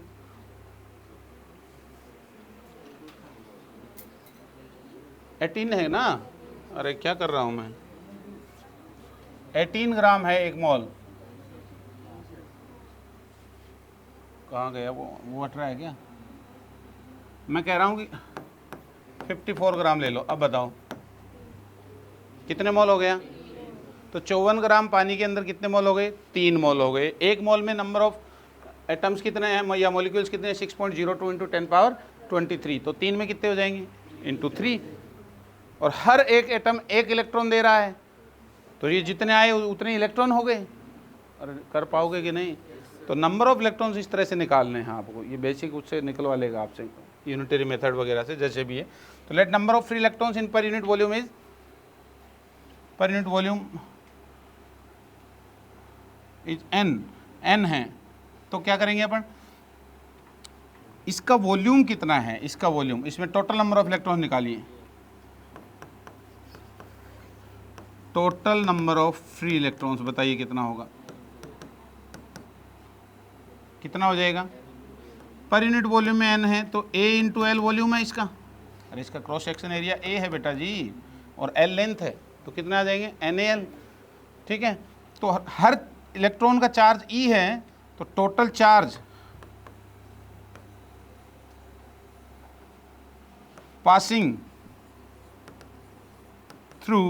18 है ना। अरे क्या कर रहा हूँ मैं, 18 ग्राम है 1 मोल। कहाँ गया वो हट रहा है क्या, मैं कह रहा हूँ कि 54 ग्राम ले लो। अब बताओ कितने मोल हो गया, तो 54 ग्राम पानी के अंदर कितने मोल हो गए, 3 मोल हो गए। 1 मोल में नंबर ऑफ एटम्स कितने हैं या मॉलिक्यूल्स कितने हैं, 6.02 इंटू 10 पावर 23। तो 3 में कितने हो जाएंगे, इंटू 3, और हर एक एटम एक इलेक्ट्रॉन दे रहा है, तो ये जितने आए उतने इलेक्ट्रॉन हो गए। और कर पाओगे कि नहीं, तो नंबर ऑफ इलेक्ट्रॉन्स इस तरह से निकालने हैं आपको, ये बेसिक उससे निकलवा लेगा आपसे, यूनिटरी मेथड वगैरह से जैसे भी है। तो late number of free electrons in per unit volume is, पर यूनिट वॉल्यूम इज n है। तो क्या करेंगे अपन, इसका वॉल्यूम कितना है, इसका वॉल्यूम, इसमें टोटल नंबर ऑफ इलेक्ट्रॉन निकालिए, total number of free electrons बताइए कितना होगा। कितना हो जाएगा, पर यूनिट वॉल्यूम में n है तो a इंटू एल वॉल्यूम है इसका, अरे इसका क्रॉस सेक्शन एरिया a है बेटा जी, और l लेंथ है, तो कितने आ जाएंगे NaL। ठीक है, तो हर इलेक्ट्रॉन का चार्ज E है, तो total charge passing through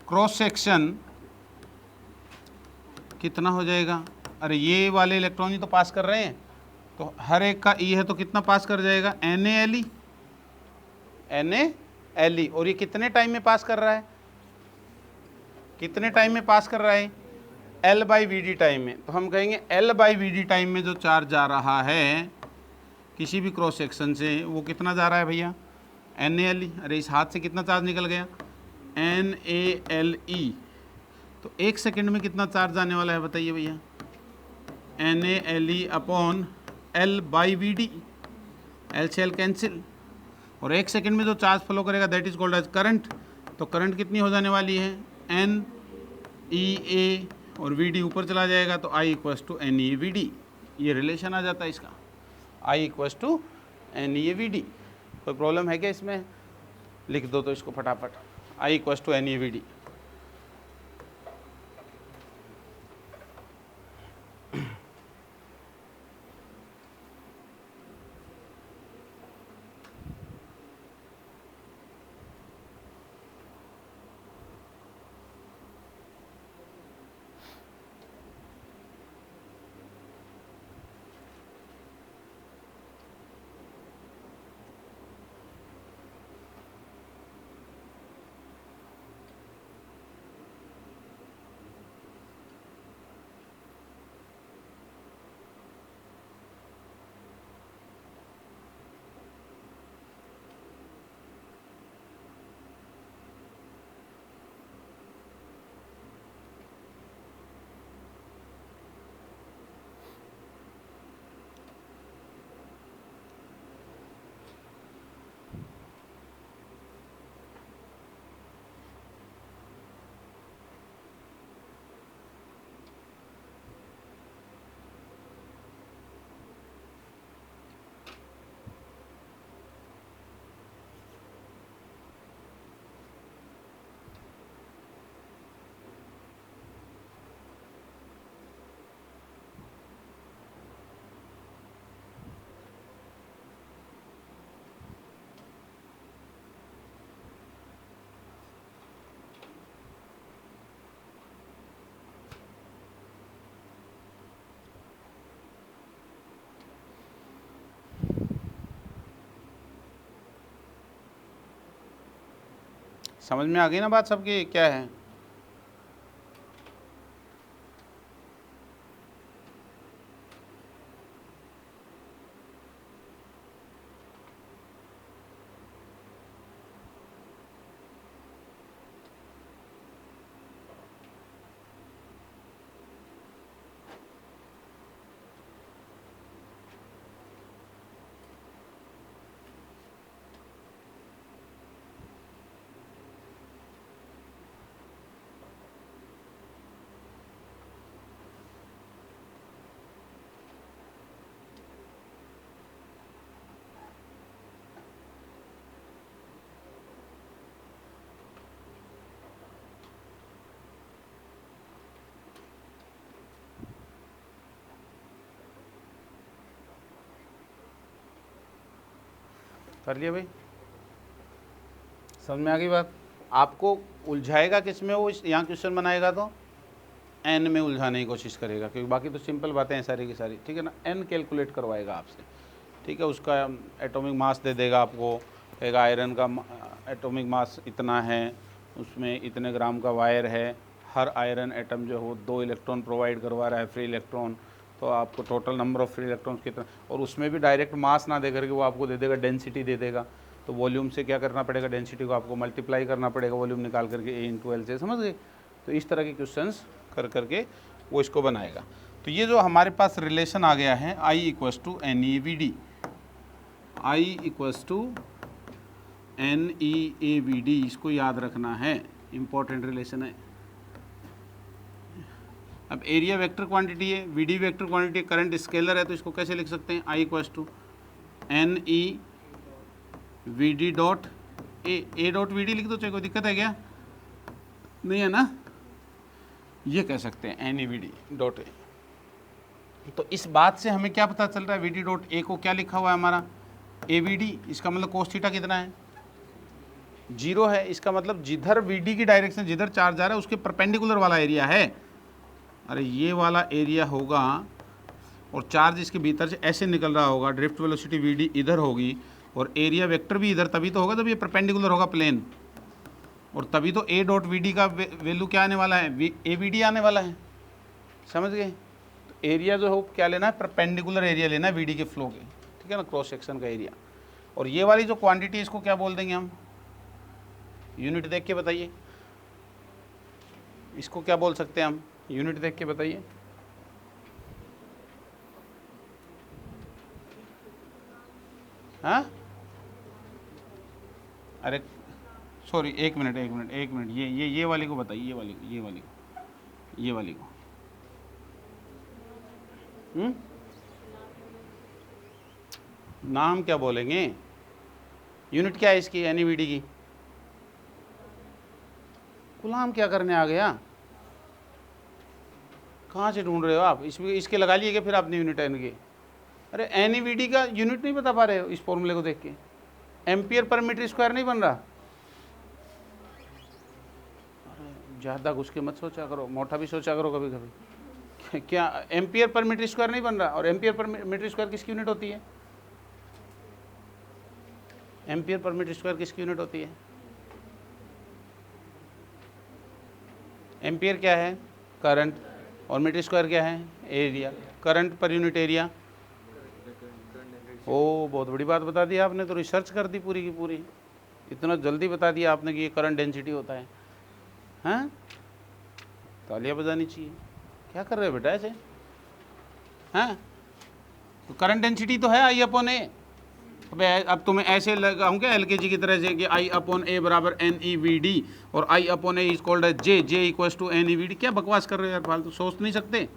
cross section कितना हो जाएगा, अरे ये वाले इलेक्ट्रॉन ही तो पास कर रहे हैं, तो हर एक का E है तो कितना पास कर जाएगा, NaLe, NaLe, और ये कितने टाइम में पास कर रहा है, कितने टाइम में पास कर रहा है, L/Vd टाइम में। तो हम कहेंगे L/Vd टाइम में जो चार्ज जा रहा है किसी भी क्रॉस सेक्शन से, वो कितना जा रहा है भैया, NaLe। अरे इस हाथ से कितना चार्ज निकल गया, NaLe। तो 1 सेकंड में कितना चार्ज आने वाला है बताइए भैया, NaLe अपॉन L/Vd, L से L कैंसिल, और 1 सेकंड में जो चार्ज फ्लो करेगा that is called as current. तो करंट कितनी हो जाने वाली है, NEA, और Vd ऊपर चला जाएगा तो I = NeVd, ये रिलेशन आ जाता है इसका, I = NeVd। कोई प्रॉब्लम है क्या इसमें, लिख दो तो इसको फटाफट, I = NeVd। समझ में आ गई ना बात सबकी, क्या है। कर लिया भाई, समझ में आ गई बात। आपको उलझाएगा किस में, वो यहाँ क्वेश्चन बनाएगा तो एन में उलझाने की कोशिश करेगा, क्योंकि बाकी तो सिंपल बातें हैं सारी की सारी, ठीक है ना। एन कैलकुलेट करवाएगा आपसे, ठीक है, उसका एटॉमिक मास दे देगा आपको, कहेगा आयरन का एटॉमिक मास इतना है, उसमें इतने ग्राम का वायर है, हर आयरन एटम जो हो 2 इलेक्ट्रॉन प्रोवाइड करवा रहा है, फ्री इलेक्ट्रॉन, तो आपको total number of free electrons कितना, और उसमें भी डायरेक्ट मास ना दे करके वो आपको दे देगा डेंसिटी दे देगा। तो वॉल्यूम से क्या करना पड़ेगा, डेंसिटी को आपको मल्टीप्लाई करना पड़ेगा वॉल्यूम निकाल करके, A × L से, समझ गए। तो इस तरह के क्वेश्चंस कर करके वो इसको बनाएगा। तो ये जो हमारे पास रिलेशन आ गया है I = NeVd, I = NeAVd, इसको याद रखना है, इम्पोर्टेंट रिलेशन है। अब एरिया वेक्टर क्वांटिटी है, VD vector quantity, current scalar है, तो इसको कैसे लिख सकते हैं, I equals to N E V D dot A dot V D लिख दो, चाहे कोई दिक्कत है क्या, नहीं है ना, ये कह सकते हैं N E V D dot A. तो इस बात से हमें क्या पता चल रहा है, वी डी डॉट ए को क्या लिखा हुआ है हमारा, ए वी डी, इसका मतलब कोस थीटा कितना है, 0 है। इसका मतलब जिधर वी डी की डायरेक्शन, जिधर चार्ज आ रहा है उसके परपेंडिकुलर वाला एरिया है, अरे ये वाला एरिया होगा, और चार्ज इसके भीतर से ऐसे निकल रहा होगा, ड्रिफ्ट वेलोसिटी वी डी इधर होगी और एरिया वेक्टर भी इधर, तभी तो होगा जब ये परपेंडिकुलर होगा प्लेन, और तभी तो ए डॉट वी डी का वैल्यू क्या आने वाला है, ए वी डी आने वाला है, समझ गए। तो एरिया जो हो क्या लेना है, परपेंडिकुलर एरिया लेना है वी डी के फ्लो के, ठीक है ना, क्रॉस सेक्शन का एरिया। और ये वाली जो क्वांटिटी इसको क्या बोल देंगे हम, यूनिट देख के बताइए, इसको क्या बोल सकते हैं हम, यूनिट देख के बताइए। हाँ, अरे सॉरी, एक मिनट, ये वाली को बताइए, ये वाली को नाम क्या बोलेंगे, यूनिट क्या है इसकी, एनईवीडी की। गुलाम क्या करने आ गया, कहाँ से ढूंढ रहे हो आप, इसके लगा लिए क्या फिर आपने यूनिट एन के, अरे एनईवीडी का यूनिट नहीं बता पा रहे हो इस फॉर्मूले को देख के, एम्पियर पर मीटर स्क्वायर नहीं बन रहा, ज़्यादा घुस के मत सोचा करो, मोटा भी सोचा करो कभी कभी। क्या एम्पियर पर मीटर स्क्वायर नहीं बन रहा, और एम्पियर पर मीटर स्क्वायर किसकी यूनिट होती है, एम्पियर पर मीटर स्क्वायर किसकी यूनिट होती है, एम्पियर क्या है, करंट, और मीटर स्क्वायर क्या है, area, current per unit area. ओ बहुत बड़ी बात बता दी आपने, तो रिसर्च कर दी पूरी की पूरी, इतना जल्दी बता दिया आपने कि ये करंट डेंसिटी होता है, हैं, तालियां बजानी चाहिए। क्या कर रहे हो बेटा ऐसे, हैं, तो करंट डेंसिटी तो है आई अपॉन ए। अब तुम्हें ऐसे लगाऊं क्या एलकेजी की तरह से कि आई अपॉन ए बराबर एन ई वी डी, और I upon A is called J, J equals to N E V D, क्या बकवास कर रहे हो यार, फालतू सोच नहीं सकते।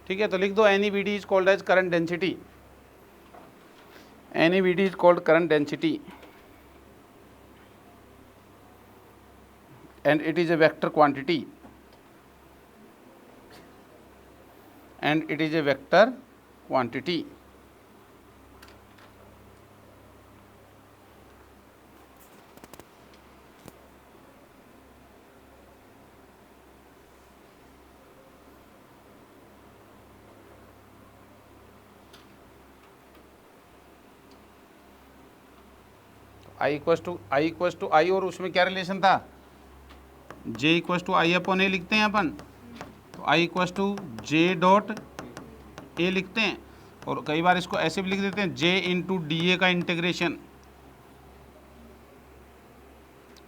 ठीक है, तो लिख दो N E V D is called as current density, N E V D is called current density, and it is a vector quantity, and it is a vector quantity. I equals to I, और उसमें क्या relation था, J equals to I upon A लिखते हैं अपन, तो I equals to J dot A लिखते हैं, और कई बार इसको ऐसे भी लिख देते हैं जे इंटू डी ए का इंटीग्रेशन।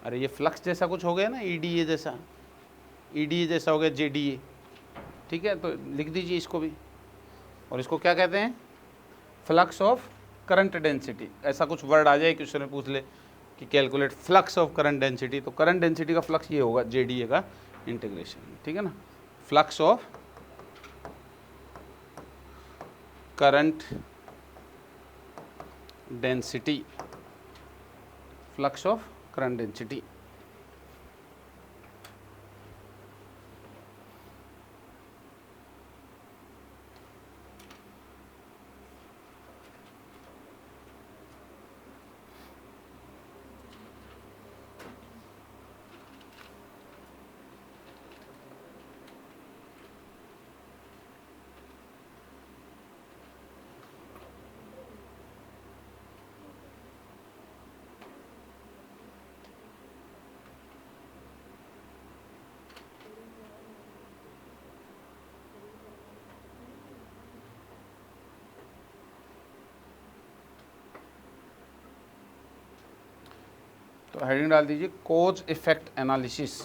अरे ये फ्लक्स जैसा कुछ हो गया ना, ई डी ए जैसा, ई डी ए जैसा हो गया जे डी ए, ठीक है, तो लिख दीजिए इसको भी। और इसको क्या कहते हैं, फ्लक्स ऑफ करंट डेंसिटी, ऐसा कुछ वर्ड आ जाए क्वेश्चन में पूछ ले कि calculate flux of current density, तो करंट डेंसिटी का फ्लक्स ये होगा जे डी ए का इंटीग्रेशन, ठीक है ना, flux of current density, flux of current density. तो हेडिंग डाल दीजिए कोज इफेक्ट एनालिसिस,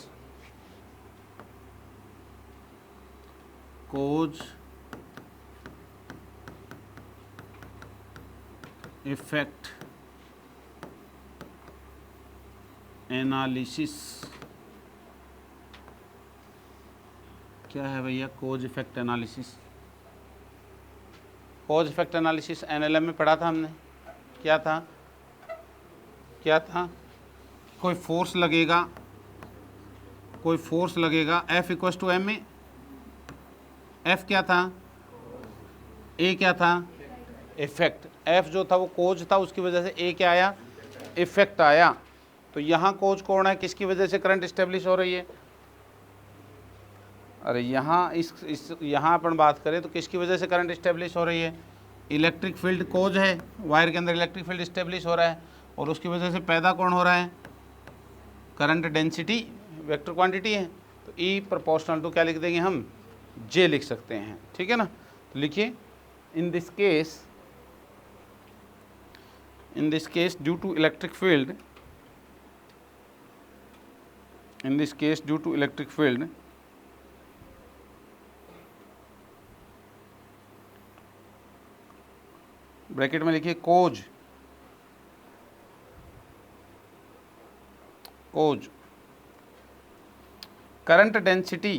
कोज इफेक्ट एनालिसिस। क्या है भैया कोज इफेक्ट एनालिसिस। कोज इफेक्ट एनालिसिस एनएलएम में पढ़ा था हमने। क्या था, क्या था, कोई फोर्स लगेगा, कोई फोर्स लगेगा F इक्वल टू एम में, F क्या था, A क्या था, इफेक्ट। F जो था वो कोज था, उसकी वजह से A क्या आया, इफेक्ट आया। तो यहाँ कोज कौन है, किसकी वजह से करंट इस्टेब्लिश हो रही है। अरे यहाँ इस यहाँ अपन बात करें तो किसकी वजह से करंट इस्टेब्लिश हो रही है, इलेक्ट्रिक फील्ड कोज है, वायर के अंदर इलेक्ट्रिक फील्ड इस्टेब्लिश हो रहा है और उसकी वजह से पैदा कौन हो रहा है, करंट डेंसिटी, वेक्टर क्वांटिटी है। तो E प्रोपोर्शनल टू क्या लिख देंगे हम, J लिख सकते हैं, ठीक है ना। तो लिखिए in this case due to electric field, in this case due to electric field bracket में लिखिए कोज करंट डेंसिटी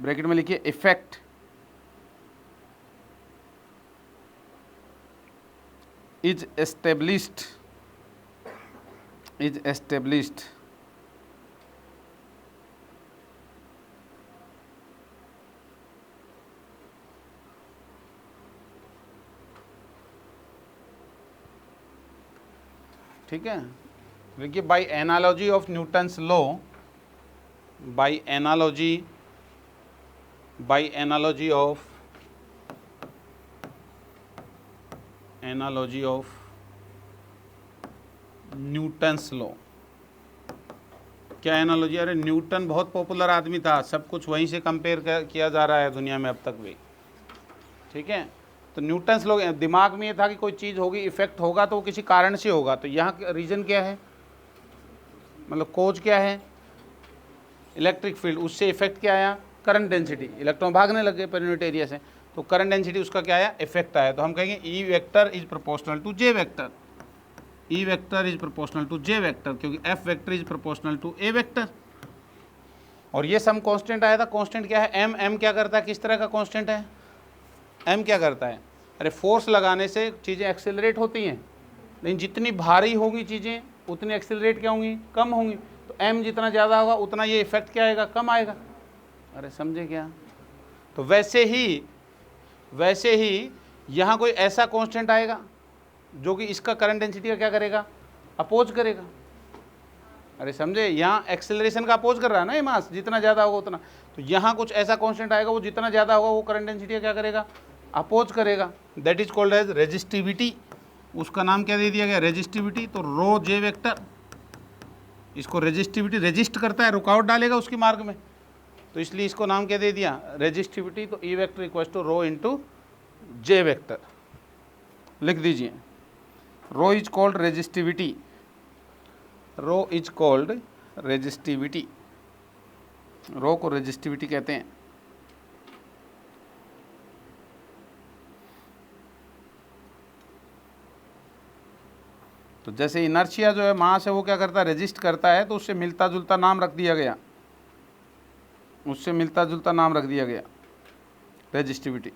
ब्रैकेट में लिखिए इफेक्ट इज एस्टेब्लिश्ड ठीक है। देखिए by analogy of Newton's law, by analogy of Newton's law. क्या analogy, अरे Newton बहुत पॉपुलर आदमी था, सब कुछ वहीं से कंपेयर किया जा रहा है दुनिया में अब तक भी, ठीक है। तो न्यूटन्स लॉ दिमाग में ये था कि कोई चीज़ होगी, इफेक्ट होगा तो वो किसी कारण से होगा। तो यहाँ रीजन क्या है, मतलब कोज क्या है, इलेक्ट्रिक फील्ड, उससे इफेक्ट क्या आया, करंट डेंसिटी, इलेक्ट्रॉन भागने लगे पर यूनिट एरिया से, तो करंट डेंसिटी उसका क्या आया, इफेक्ट आया। तो हम कहेंगे E vector is proportional to J vector, E vector is proportional to J vector, क्योंकि F vector is proportional to A vector. और ये सम कांस्टेंट आया था, कांस्टेंट क्या है, एम। एम क्या करता है, किस तरह का कांस्टेंट है, एम क्या करता है, अरे फोर्स लगाने से चीज़ें एक्सेलरेट होती हैं, लेकिन जितनी भारी होंगी चीज़ें उतनी एक्सेलरेट क्या होंगी, कम होंगी। तो एम जितना ज़्यादा होगा उतना ये इफेक्ट क्या आएगा, कम आएगा। अरे समझे क्या। तो वैसे ही यहाँ कोई ऐसा कांस्टेंट आएगा जो कि इसका करंट डेंसिटी का क्या करेगा, अपोज करेगा। अरे समझे, यहाँ एक्सेलरेशन का अपोज कर रहा है ना ये मास, जितना ज़्यादा होगा उतना। तो यहाँ कुछ ऐसा कांस्टेंट आएगा वो जितना ज़्यादा होगा वो करंट डेंसिटी का क्या करेगा, अपोज करेगा। That is called as resistivity, उसका नाम क्या दे दिया गया, रेजिस्टिविटी। तो रो जे वेक्टर, इसको रेजिस्टिविटी, रेजिस्ट करता है, रुकावट डालेगा उसकी मार्ग में, तो इसलिए इसको नाम क्या दे दिया, रेजिस्टिविटी। तो E vector equal to rho into J vector, लिख दीजिए। Rho is called resistivity, rho is called resistivity, rho को रेजिस्टिविटी कहते हैं। तो जैसे इनर्शिया जो है मास है वो क्या करता है, रेजिस्ट करता है, तो उससे मिलता जुलता नाम रख दिया गया, उससे मिलता जुलता नाम रख दिया गया रेजिस्टिविटी।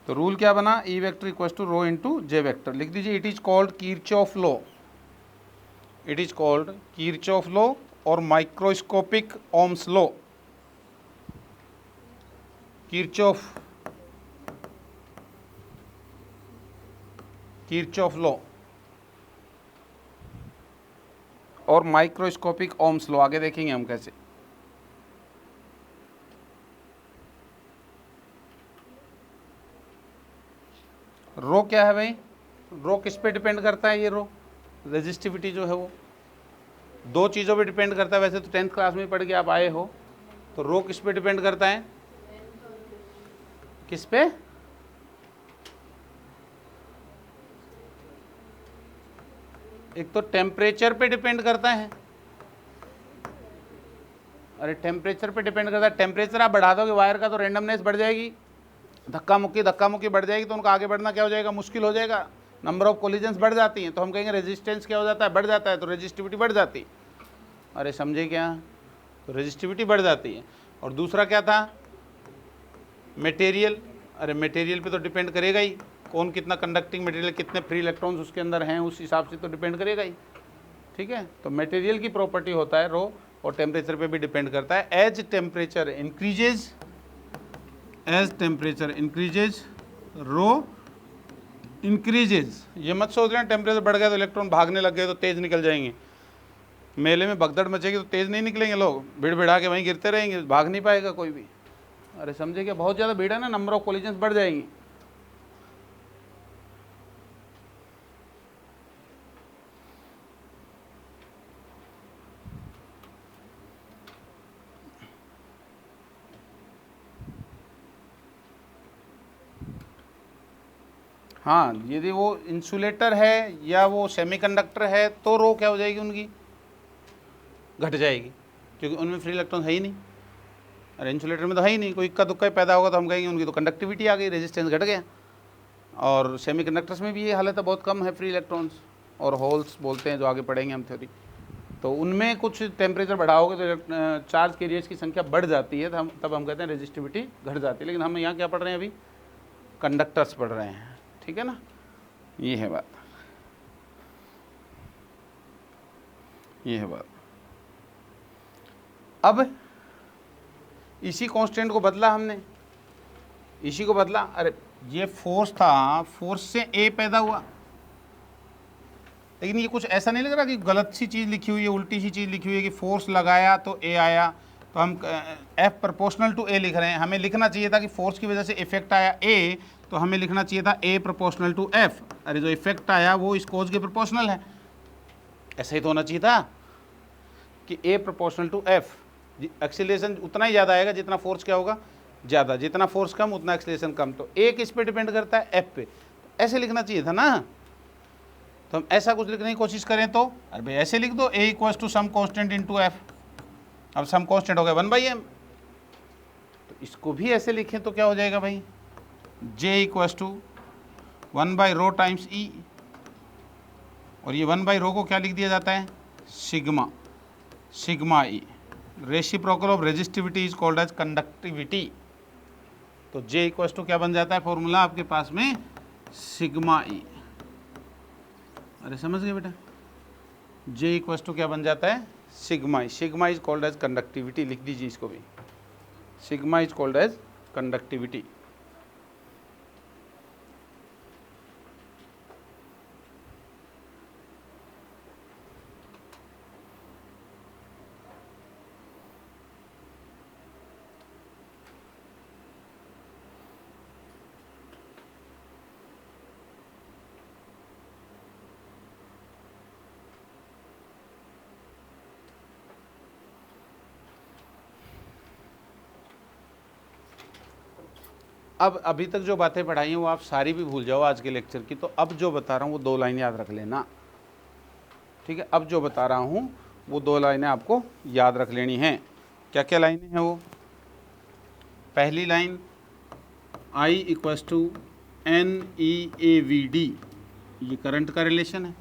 तो रूल क्या बना, E vector equal to rho into J vector, लिख दीजिए। It is called Kirchhoff law, it is called Kirchhoff law और microscopic Ohm's law. Kirchhoff law और माइक्रोस्कोपिक ओम्स लॉ, आगे देखेंगे हम कैसे। रो क्या है भाई, रो किस पे डिपेंड करता है, ये रो रेजिस्टिविटी जो है वो दो चीज़ों पे डिपेंड करता है। वैसे तो 10th क्लास में पढ़ के आप आए हो। तो रो किस पे डिपेंड करता है, किस पे, एक तो टेम्परेचर पे डिपेंड करता है। अरे टेम्परेचर पे डिपेंड करता है, टेम्परेचर आप बढ़ा दोगे वायर का तो रेंडमनेस बढ़ जाएगी, धक्का मुक्की बढ़ जाएगी, तो उनका आगे बढ़ना क्या हो जाएगा, मुश्किल हो जाएगा, नंबर ऑफ कोलिजन्स बढ़ जाती हैं। तो हम कहेंगे रेजिस्टेंस क्या हो जाता है, बढ़ जाता है, तो रेजिस्टिविटी बढ़ जाती है। अरे समझे क्या। तो रेजिस्टिविटी बढ़ जाती है। और दूसरा क्या था, मटेरियल, अरे मटेरियल पे तो डिपेंड करेगा ही, कौन कितना कंडक्टिंग मटेरियल, कितने फ्री इलेक्ट्रॉन्स उसके अंदर हैं, उस हिसाब से तो डिपेंड करेगा ही, ठीक है। तो मटेरियल की प्रॉपर्टी होता है रो, और टेम्परेचर पे भी डिपेंड करता है। एज टेम्परेचर इंक्रीजेज रो इंक्रीजेज। ये मत सोच रहे हैं टेम्परेचर बढ़ गया तो इलेक्ट्रॉन भागने लग गए तो तेज निकल जाएंगे, मेले में भगदड़ मचेगी तो तेज नहीं निकलेंगे लोग, भीड़ भिड़ा के वहीं गिरते रहेंगे, भाग नहीं पाएगा कोई भी। अरे समझे क्या, बहुत ज़्यादा भीड़ है ना, नंबर ऑफ कोलिजन्स बढ़ जाएंगी। हाँ, यदि वो इंसुलेटर है या वो सेमीकंडक्टर है तो रो क्या हो जाएगी, उनकी घट जाएगी, क्योंकि उनमें फ्री इलेक्ट्रॉन है ही नहीं। अरे इंसुलेटर में तो है ही नहीं, कोई इक्का दुक्का ही पैदा होगा तो हम कहेंगे उनकी तो कंडक्टिविटी आ गई, रेजिस्टेंस घट गया। और सेमीकंडक्टर्स में भी ये हालत है, बहुत कम है फ्री इलेक्ट्रॉन्स, और होल्स बोलते हैं जो आगे पढ़ेंगे हम थ्योरी। तो उनमें कुछ टेम्परेचर बढ़ाओगे तो चार्ज कैरियर्स की संख्या बढ़ जाती है, तब हम कहते हैं रेजिस्टिविटी घट जाती है। लेकिन हम यहाँ क्या पढ़ रहे हैं, अभी कंडक्टर्स पढ़ रहे हैं, ठीक है ना, ये है बात, ये है बात। अब इसी कांस्टेंट को बदला हमने, इसी को बदला। अरे ये फोर्स था, फोर्स से ए पैदा हुआ, लेकिन ये कुछ ऐसा नहीं लग रहा कि गलत सी चीज़ लिखी हुई है, उल्टी सी चीज़ लिखी हुई है कि फोर्स लगाया तो ए आया, तो हम एफ प्रोपोर्शनल टू ए लिख रहे हैं। हमें लिखना चाहिए था कि फोर्स की वजह से इफेक्ट आया ए, तो हमें लिखना चाहिए था ए प्रोपोर्शनल टू एफ। अरे जो इफेक्ट आया वो इस कोज के प्रोपोर्शनल है, ऐसा ही तो होना चाहिए था कि ए प्रोपोर्शनल टू एफ। एक्सीलरेशन उतना ही ज़्यादा आएगा जितना फोर्स क्या होगा, ज़्यादा, जितना फोर्स कम उतना एक्सीलरेशन कम। तो ए किस पे डिपेंड करता है, एफ पे, ऐसे लिखना चाहिए था ना। तो हम ऐसा कुछ लिखने की कोशिश करें तो, अरे भाई ऐसे लिख दो, A equals to some constant into F. अब सम कांस्टेंट हो गया 1/m, तो इसको भी ऐसे लिखें तो क्या हो जाएगा भाई, J equals to 1/ρ times E, और ये 1/ρ को क्या लिख दिया जाता है, sigma, sigma E. Reciprocal of resistivity is called as conductivity. तो जे इक्वल्स टू क्या बन जाता है फॉर्मूला आपके पास में, सिग्मा ई। अरे समझ गए बेटा, जे इक्वल्स टू क्या बन जाता है, sigma E. Sigma is called as conductivity, लिख दीजिए इसको भी, sigma is called as conductivity. अब अभी तक जो बातें पढ़ाई हैं वो आप सारी भी भूल जाओ आज के लेक्चर की। तो अब जो बता रहा हूँ वो 2 लाइन याद रख लेना, ठीक है। अब जो बता रहा हूँ वो 2 लाइनें आपको याद रख लेनी हैं। क्या क्या लाइनें हैं वो, पहली line I equals to NeAVD, ये करंट का रिलेशन है,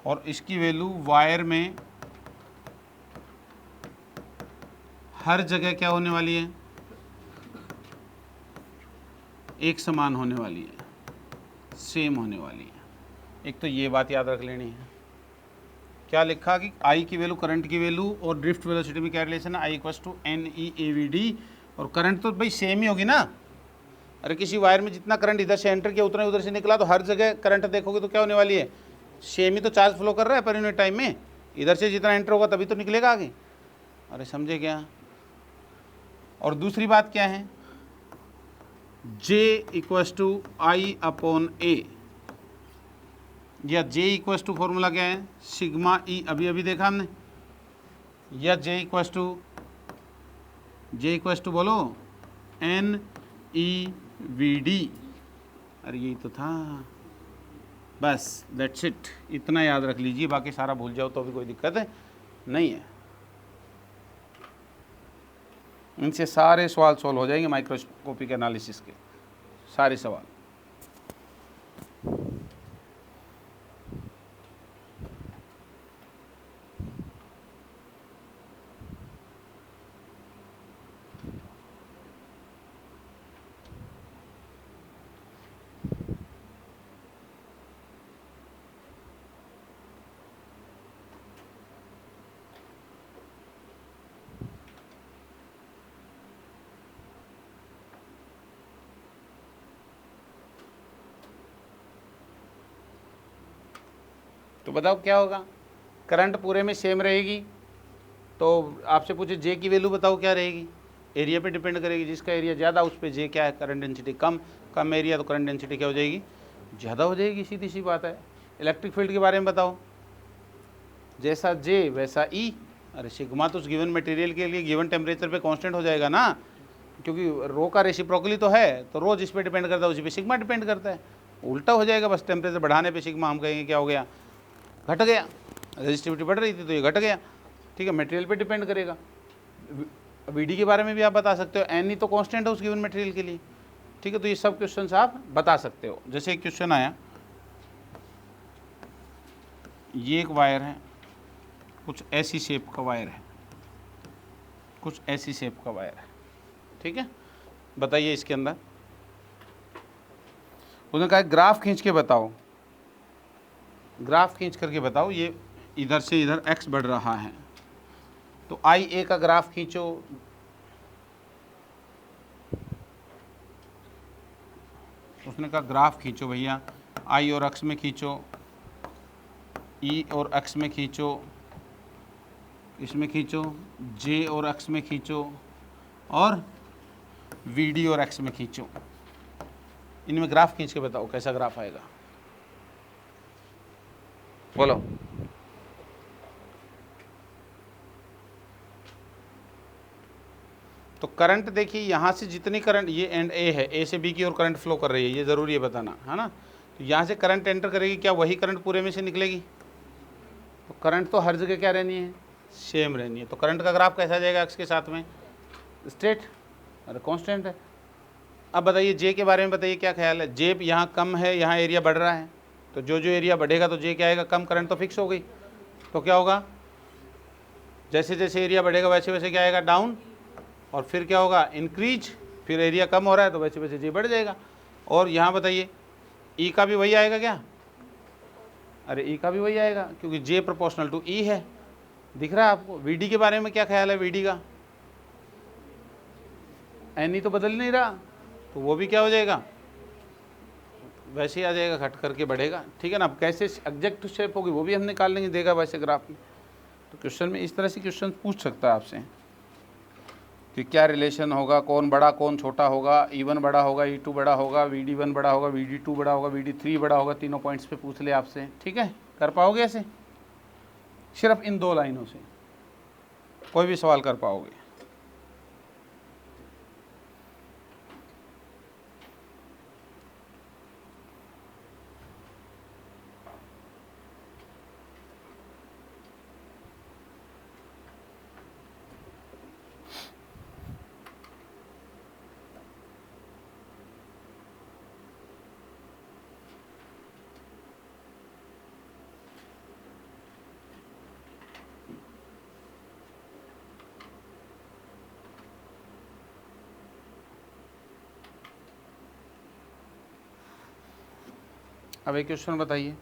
और इसकी वैल्यू वायर में हर जगह क्या होने वाली है, एक समान होने वाली है, सेम होने वाली है। एक तो ये बात याद रख लेनी है। क्या लिखा कि आई की वैल्यू, करंट की वैल्यू और ड्रिफ्ट वेलोसिटी में क्या रिलेशन है, आई इक्वल्स टू NeAVD। और करंट तो भाई सेम ही होगी ना। अरे किसी वायर में जितना करंट इधर से एंटर किया उतना उधर से निकला, तो हर जगह करंट देखोगे तो क्या होने वाली है, सेम ही तो चार्ज फ्लो कर रहा है पर यूनिट टाइम में। इधर से जितना एंटर होगा तभी तो निकलेगा आगे। अरे समझे क्या। और दूसरी बात क्या है, J equals to I upon A, या J इक्वल्स टू फॉर्मूला क्या है, सिग्मा ई, अभी अभी देखा हमने। या J इक्वल्स टू बोलो NeVD। अरे यही तो था, बस दैट्स इट, इतना याद रख लीजिए, बाकी सारा भूल जाओ तो भी कोई दिक्कत है नहीं है। इनसे सारे सवाल सॉल्व हो जाएंगे, माइक्रोस्कोपिक एनालिसिस के सारे सवाल। तो बताओ क्या होगा, करंट पूरे में सेम रहेगी, तो आपसे पूछे जे की वैल्यू बताओ क्या रहेगी, एरिया पे डिपेंड करेगी, जिसका एरिया ज़्यादा उस पर जे क्या है, करंट डेंसिटी कम, कम एरिया तो करंट डेंसिटी क्या हो जाएगी, ज़्यादा हो जाएगी, सीधी सी बात है। इलेक्ट्रिक फील्ड के बारे में बताओ, जैसा जे वैसा ई, अरे सिग्मा तो उस गिवन मटेरियल के लिए गिवन टेम्परेचर पे कांस्टेंट हो जाएगा ना, क्योंकि रो का रेसिप्रोकली तो है, तो रो जिस पे डिपेंड करता है उसी पे सिग्मा डिपेंड करता है, उल्टा हो जाएगा, बस टेम्परेचर बढ़ाने पे सिग्मा हम कहेंगे क्या हो गया, घट गया, रेजिस्टिविटी बढ़ रही थी तो ये घट गया, ठीक है, मटेरियल पे डिपेंड करेगा। वीडी के बारे में भी आप बता सकते हो, एन ई तो कांस्टेंट है उस गिवन मटेरियल के लिए, ठीक है, तो ये सब क्वेश्चन आप बता सकते हो। जैसे एक क्वेश्चन आया, ये एक वायर है, कुछ ऐसी शेप का वायर है, कुछ ऐसी शेप का वायर है, ठीक है, बताइए इसके अंदर, उसने कहा ग्राफ खींच के बताओ, ग्राफ खींच करके बताओ, ये इधर से इधर एक्स बढ़ रहा है, तो आई ए का ग्राफ खींचो, उसने कहा ग्राफ खींचो भैया, आई और एक्स में खींचो, ई और एक्स में खींचो, इसमें खींचो, जे और एक्स में खींचो, और वी डी और एक्स में खींचो, इनमें ग्राफ खींच के बताओ कैसा ग्राफ आएगा, बोलो। तो करंट देखिए, यहाँ से जितनी करंट, ये एंड ए है, ए से बी की ओर करंट फ्लो कर रही है, ये ज़रूरी है बताना, है ना, तो यहाँ से करंट एंटर करेगी, क्या वही करंट पूरे में से निकलेगी, तो करंट तो हर जगह क्या रहनी है, सेम रहनी है, तो करंट का ग्राफ कैसा जाएगा एक्स के साथ में, स्ट्रेट, अरे कांस्टेंट है। अब बताइए जे के बारे में बताइए क्या ख्याल है, जे यहाँ कम है, यहाँ एरिया बढ़ रहा है, तो जो जो एरिया बढ़ेगा तो जे क्या आएगा, कम, करंट तो फिक्स हो गई, तो क्या होगा, जैसे जैसे एरिया बढ़ेगा वैसे वैसे क्या आएगा, डाउन, और फिर क्या होगा, इंक्रीज, फिर एरिया कम हो रहा है तो वैसे वैसे जे बढ़ जाएगा। और यहाँ बताइए ई का भी वही आएगा क्या, अरे ई का भी वही आएगा, क्योंकि जे प्रोपोर्शनल टू ई है, दिख रहा है आपको। वीडी के बारे में क्या ख्याल है, वीडी का, एन ई तो बदल नहीं रहा, तो वो भी क्या हो जाएगा, वैसे ही आ जाएगा, घट करके बढ़ेगा, ठीक है ना। अब कैसे एग्जैक्ट शेप होगी वो भी हम निकाल लेंगे, देगा वैसे ग्राफ में। तो क्वेश्चन में इस तरह से क्वेश्चन पूछ सकता है आपसे कि क्या रिलेशन होगा, कौन बड़ा कौन छोटा होगा, E1 बड़ा होगा, E2 बड़ा होगा, VD1 बड़ा होगा, VD2 बड़ा होगा, VD3 बड़ा होगा, तीनों पॉइंट्स पे पूछ ले आपसे, ठीक है, कर पाओगे ऐसे, सिर्फ इन 2 लाइनों से कोई भी सवाल कर पाओगे। अब एक क्वेश्चन बताइए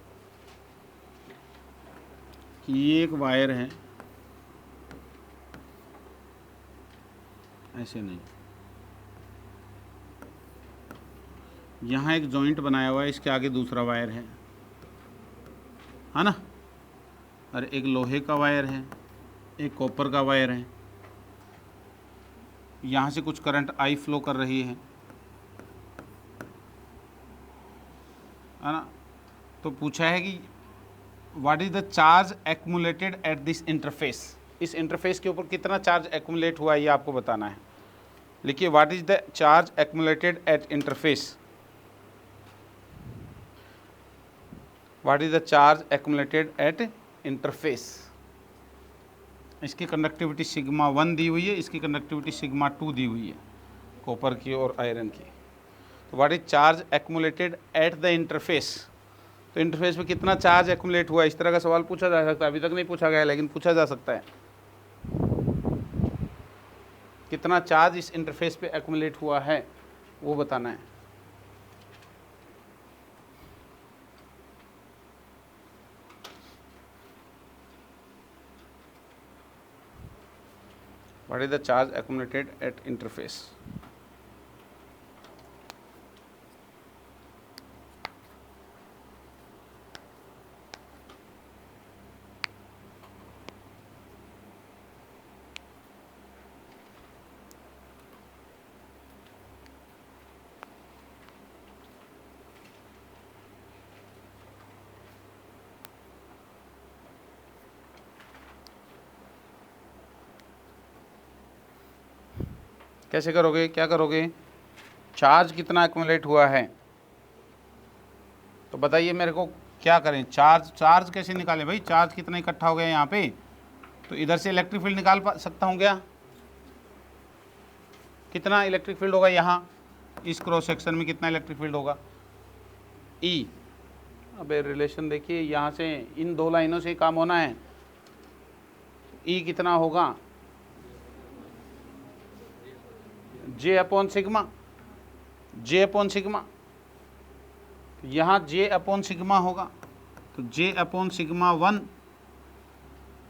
कि ये एक वायर है, ऐसे नहीं, यहाँ एक जॉइंट बनाया हुआ है, इसके आगे दूसरा वायर है ना, और एक लोहे का वायर है, एक कॉपर का वायर है, यहाँ से कुछ करंट आई फ्लो कर रही है ना। तो पूछा है कि what is the charge accumulated at this interface, इस इंटरफेस के ऊपर कितना चार्ज एक्यूमुलेट हुआ है ये आपको बताना है। लिखिए what is the charge accumulated at interface, what is the charge accumulated at interface. इसकी कंडक्टिविटी सिग्मा 1 दी हुई है, इसकी कंडक्टिविटी सिग्मा 2 दी हुई है, कॉपर की और आयरन की। तो what is charge accumulated at the interface, तो इंटरफेस पे कितना चार्ज एक्यूमुलेट हुआ, इस तरह का सवाल पूछा जा सकता है। अभी तक नहीं पूछा गया लेकिन पूछा जा सकता है, कितना चार्ज इस इंटरफेस पे एक्यूमुलेट हुआ है वो बताना है। What is the charge accumulated at interface. कैसे करोगे, क्या करोगे, चार्ज कितना एक्युमुलेट हुआ है, तो बताइए मेरे को क्या करें, चार्ज कैसे निकालें भाई, चार्ज कितना इकट्ठा हो गया यहाँ पे, तो इधर से इलेक्ट्रिक फील्ड निकाल सकता हूँ क्या, कितना इलेक्ट्रिक फील्ड होगा यहाँ, इस क्रॉस सेक्शन में कितना इलेक्ट्रिक फील्ड होगा, ई। अबे रिलेशन देखिए, यहाँ से इन दो लाइनों से काम होना है, ई कितना होगा, जे अपॉन सिग्मा, जे अपॉन सिग्मा, यहाँ जे अपॉन सिग्मा होगा, तो जे अपॉन सिग्मा 1,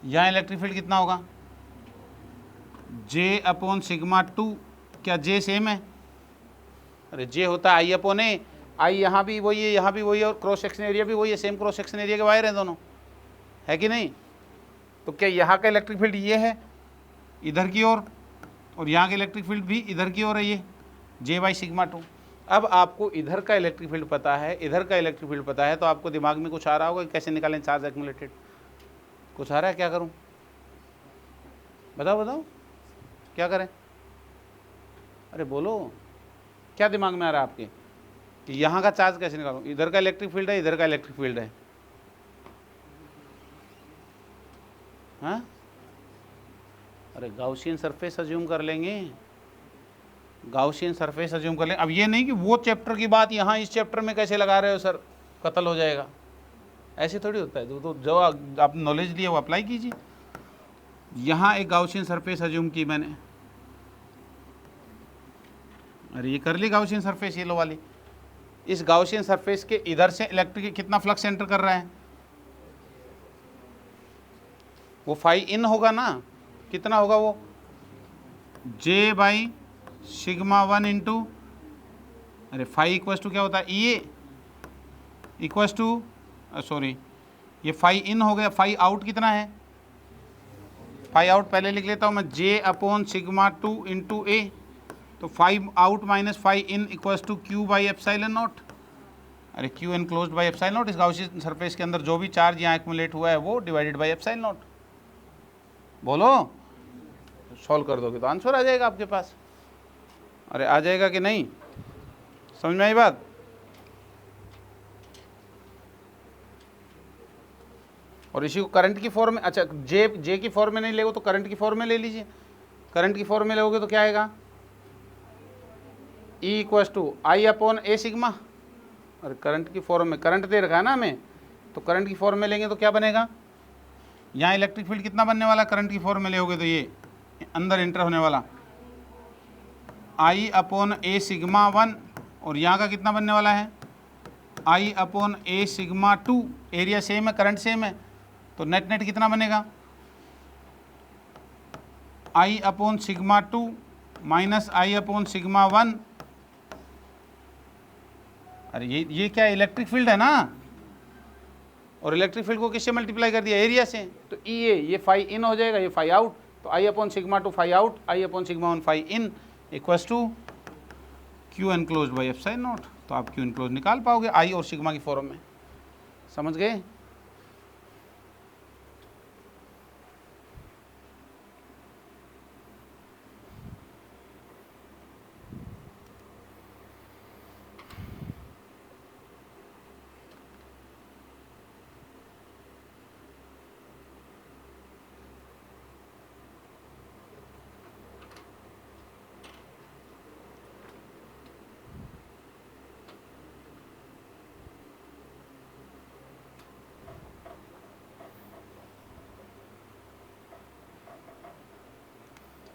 यहाँ इलेक्ट्रिक फील्ड कितना होगा, जे अपॉन सिग्मा 2, क्या जे सेम है, अरे जे होता है आई अपॉन ए, आई यहाँ भी वही है, यहाँ भी वही है, और क्रॉस सेक्शन एरिया भी वही है, सेम क्रॉस सेक्शन एरिया के वायर हैं दोनों, है कि नहीं, तो क्या यहाँ का इलेक्ट्रिक फील्ड ये है इधर की ओर, और यहाँ का इलेक्ट्रिक फील्ड भी इधर की ओर है, ये जे बाई सिग्मा 2। अब आपको इधर का इलेक्ट्रिक फील्ड पता है, इधर का इलेक्ट्रिक फील्ड पता है, तो आपको दिमाग में कुछ आ रहा होगा कि कैसे निकालें चार्ज एक्युमुलेटेड, कुछ आ रहा है, क्या करूँ, बताओ बताओ क्या करें, अरे बोलो क्या दिमाग में आ रहा है आपके कि यहाँ का चार्ज कैसे निकालूं, इधर का इलेक्ट्रिक फील्ड है, इधर का इलेक्ट्रिक फील्ड है, हाँ, अरे गाउसियन सरफेस अज्यूम कर लेंगे, गाउसियन सरफेस अज्यूम कर लेंगे। अब ये नहीं कि वो चैप्टर की बात यहाँ इस चैप्टर में कैसे लगा रहे हो सर, कत्ल हो जाएगा, ऐसे थोड़ी होता है, तो जो आप नॉलेज लिया वो अप्लाई कीजिए। यहाँ एक गाउसियन सरफेस अज्यूम की मैंने, अरे ये कर ली गाउसियन सरफेस, ये लो वाली, इस गाउसियन सरफेस के इधर से इलेक्ट्रिक कितना फ्लक्स एंटर कर रहा है, वो फाई इन होगा ना, कितना होगा वो, जे बाई सिग्मा 1 इंटू, अरे फाई इक्वस टू क्या होता है, ये इक्वस टू, सॉरी ये फाई इन हो गया, फाई आउट कितना है, फाई आउट पहले लिख लेता हूँ मैं, J upon sigma 2 into A, तो phi out minus phi in equals to Q by epsilon naught, अरे Q enclosed by epsilon naught, इस गाउसियन सरफेस के अंदर जो भी चार्ज यहाँ एक्युमुलेट हुआ है वो डिवाइडेड बाई एप्सिलॉन नॉट, बोलो सॉल्व कर दोगे तो आंसर आ जाएगा आपके पास, अरे आ जाएगा कि नहीं, समझ में आई बात, और इसी को करंट की फॉर्म में, अच्छा जे की फॉर्म में नहीं लेगो तो करंट की फॉर्म में ले लीजिए, करंट की फॉर्म में लोगे तो क्या आएगा, E equals to I upon A sigma, और करंट की फॉर्म में, करंट दे रखा है ना हमें, तो करंट की फॉर्म में लेंगे तो क्या बनेगा, यहाँ इलेक्ट्रिक फील्ड कितना बनने वाला, करंट की फॉर्म में लेोगे तो ये अंदर एंटर होने वाला आई अपॉन ए सिग्मा 1, और यहाँ का कितना बनने वाला है, आई upon A sigma 2, area same है, करंट सेम है, तो नेट नेट कितना बनेगा, आई अपॉन सिग्मा 2 माइनस आई अपॉन सिग्मा 1, अरे ये क्या इलेक्ट्रिक फील्ड है ना, और इलेक्ट्रिक फील्ड को किससे मल्टीप्लाई कर दिया, एरिया से, तो ये फाई इन हो जाएगा, ये फाई आउट, तो I upon sigma 2 phi out, I upon sigma 1 phi in equals to Q enclosed by epsilon naught, तो आप क्यू एनक्लोज निकाल पाओगे आई और सिग्मा की फॉर्म में, समझ गए।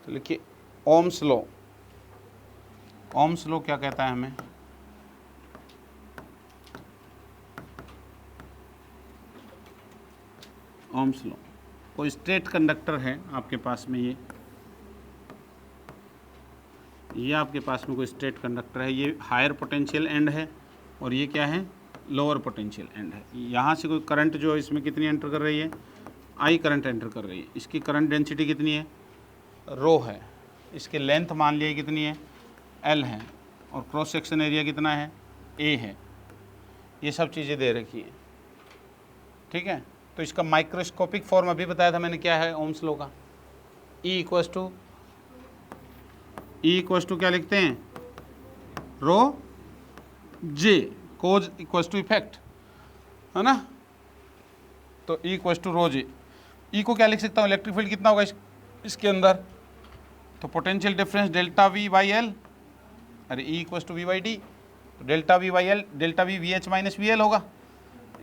तो लिखिए ओम्स लॉ, ओम्स लॉ क्या कहता है हमें, ओम्स लॉ, कोई स्ट्रेट कंडक्टर है आपके पास में, ये आपके पास में कोई स्ट्रेट कंडक्टर है, ये हायर पोटेंशियल एंड है और ये क्या है, लोअर पोटेंशियल एंड है, यहाँ से कोई करंट जो इसमें कितनी एंटर कर रही है, आई करंट एंटर कर रही है, इसकी करंट डेंसिटी कितनी है, रो है, इसके लेंथ मान लिया कितनी है, एल है, और क्रॉस सेक्शन एरिया कितना है, ए है, ये सब चीज़ें दे रखी हैं, ठीक है। तो इसका माइक्रोस्कोपिक फॉर्म अभी बताया था मैंने क्या है ओम्स लॉ का, E equals to E equals to क्या लिखते हैं, rho J, cause equals to effect, है ना। तो ई इक्वस टू रो जे, ई को क्या लिख सकता हूँ, इलेक्ट्रिक फील्ड कितना होगा इसके अंदर, तो potential difference delta V by L, अरे E equals to V by D, तो delta V by L, delta V V H minus V L होगा,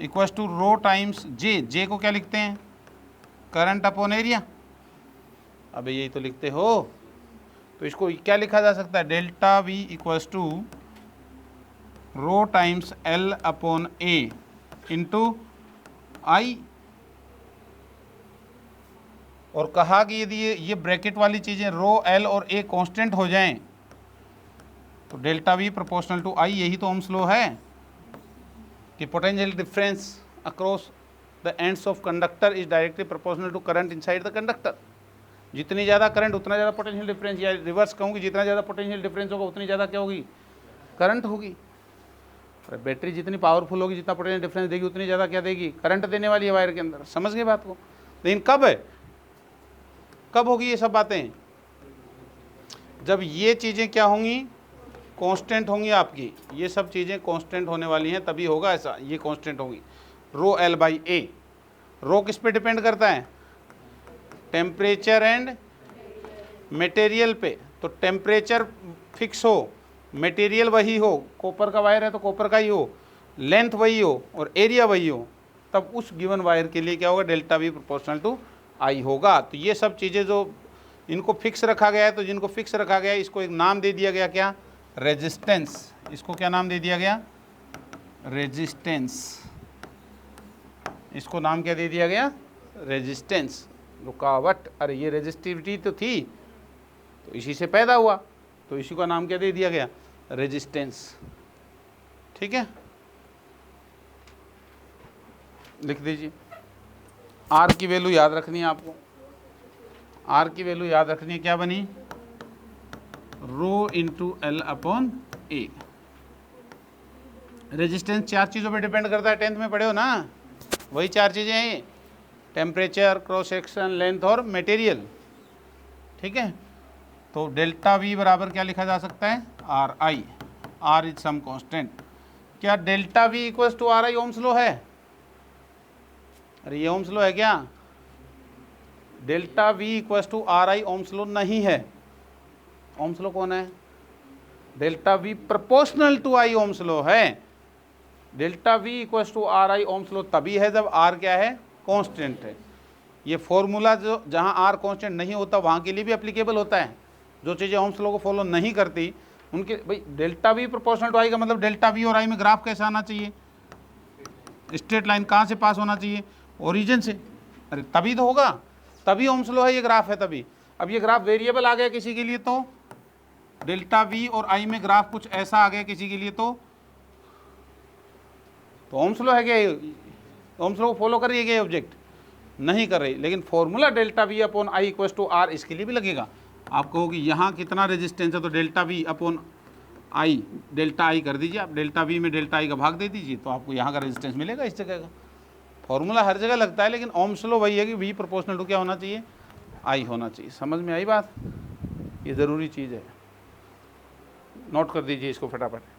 equals to rho times J, J को क्या लिखते हैं, करंट अपॉन एरिया। अब यही तो लिखते हो, तो इसको क्या लिखा जा सकता है, delta V equals to rho times L upon A into I. और कहा कि यदि ये ब्रैकेट वाली चीज़ें रो एल और ए कांस्टेंट हो जाएं तो delta V proportional to I, यही तो ओम्स लॉ है कि potential difference across the ends of conductor is directly proportional to current inside the conductor. जितनी ज़्यादा करंट उतना ज़्यादा पोटेंशियल डिफरेंस, या रिवर्स कहूँगी जितना ज़्यादा पोटेंशियल डिफरेंस होगा उतनी ज़्यादा क्या होगी, करंट होगी। और बैटरी जितनी पावरफुल होगी, जितना पोटेंशियल डिफरेंस देगी उतनी ज़्यादा क्या देगी, करंट देने वाली है वायर के अंदर। समझ गए बात को। लेकिन कब है, कब होगी ये सब बातें, जब ये चीज़ें क्या होंगी, कांस्टेंट होंगी आपकी, ये सब चीज़ें कांस्टेंट होने वाली हैं, तभी होगा ऐसा, ये कांस्टेंट होंगी। रो एल बाई ए, रो किस पे डिपेंड करता है, टेम्परेचर एंड मटेरियल पे। तो टेम्परेचर फिक्स हो, मटेरियल वही हो, कॉपर का वायर है तो कॉपर का ही हो, लेंथ वही हो और एरिया वही हो, तब उस गिवन वायर के लिए क्या होगा, डेल्टा वी प्रोपोर्शनल टू आई होगा। तो ये सब चीज़ें जो इनको फिक्स रखा गया है, तो जिनको फिक्स रखा गया है इसको एक नाम दे दिया गया, क्या, रेजिस्टेंस। इसको क्या नाम दे दिया गया, रेजिस्टेंस। इसको नाम क्या दे दिया गया, रेजिस्टेंस, रुकावट। अरे ये रेजिस्टिविटी तो थी, तो इसी से पैदा हुआ, तो इसी का नाम क्या दे दिया गया, रेजिस्टेंस। ठीक है, लिख दीजिए। आर की वैल्यू याद रखनी है आपको, आर की वैल्यू याद रखनी है, क्या बनी, रो इंटू एल अपॉन ए। रेजिस्टेंस 4 चीज़ों पे डिपेंड करता है, 10th में पढ़े हो ना, वही 4 चीज़ें हैं, टेम्परेचर, क्रॉस सेक्शन, लेंथ और मटेरियल। ठीक है, तो डेल्टा वी बराबर क्या लिखा जा सकता है, R I, R is some constant. क्या delta V equals to R I Ohm's law है, अरे ये ओम्स लॉ है क्या, delta V equals to R I Ohm's law नहीं है। ओम्स लॉ कौन है, delta V proportional to I Ohm's law है। Delta V equals to R I Ohm's law तभी है जब आर क्या है, कांस्टेंट है। ये फॉर्मूला जो जहाँ आर कांस्टेंट नहीं होता वहाँ के लिए भी एप्लीकेबल होता है। जो चीज़ें ओम्स लॉ को फॉलो नहीं करती उनके, भाई डेल्टा वी प्रोपोर्शनल टू आई का मतलब डेल्टा वी और आई में ग्राफ कैसा आना चाहिए, स्ट्रेट लाइन कहाँ से पास होना चाहिए, ओरिजिन से। अरे तभी तो होगा, तभी ओम्स लॉ है, ये ग्राफ है तभी। अब ये ग्राफ वेरिएबल आ गया किसी के लिए तो डेल्टा वी और आई में ग्राफ कुछ ऐसा आ गया किसी के लिए तो ओम्स लॉ है क्या, ओम्स लॉ को फॉलो कर रही है क्या ऑब्जेक्ट, नहीं कर रही। लेकिन formula delta V upon I equals to R इसके लिए भी लगेगा। आप कहोगे यहाँ कितना रेजिस्टेंस है, तो डेल्टा वी अपॉन आई, डेल्टा आई कर दीजिए आप, डेल्टा वी में डेल्टा आई का भाग दे दीजिए, तो आपको यहाँ का रेजिस्टेंस मिलेगा इस जगह का। फॉर्मूला हर जगह लगता है, लेकिन ओम्स लॉ वही है कि वी प्रोपोर्शनल टू क्या होना चाहिए, आई होना चाहिए। समझ में आई बात, ये ज़रूरी चीज़ है, नोट कर दीजिए इसको फटाफट।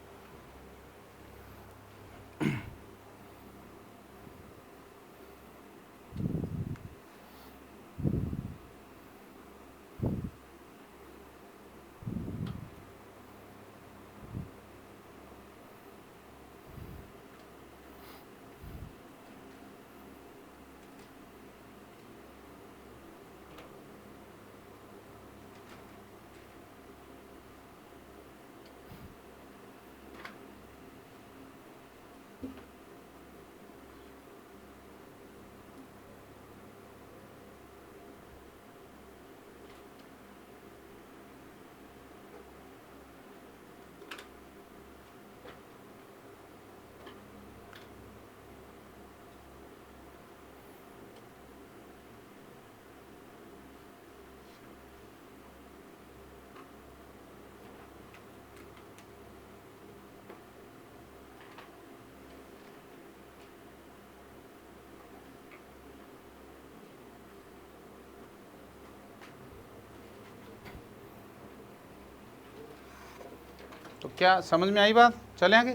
तो क्या समझ में आई बात? चले आगे।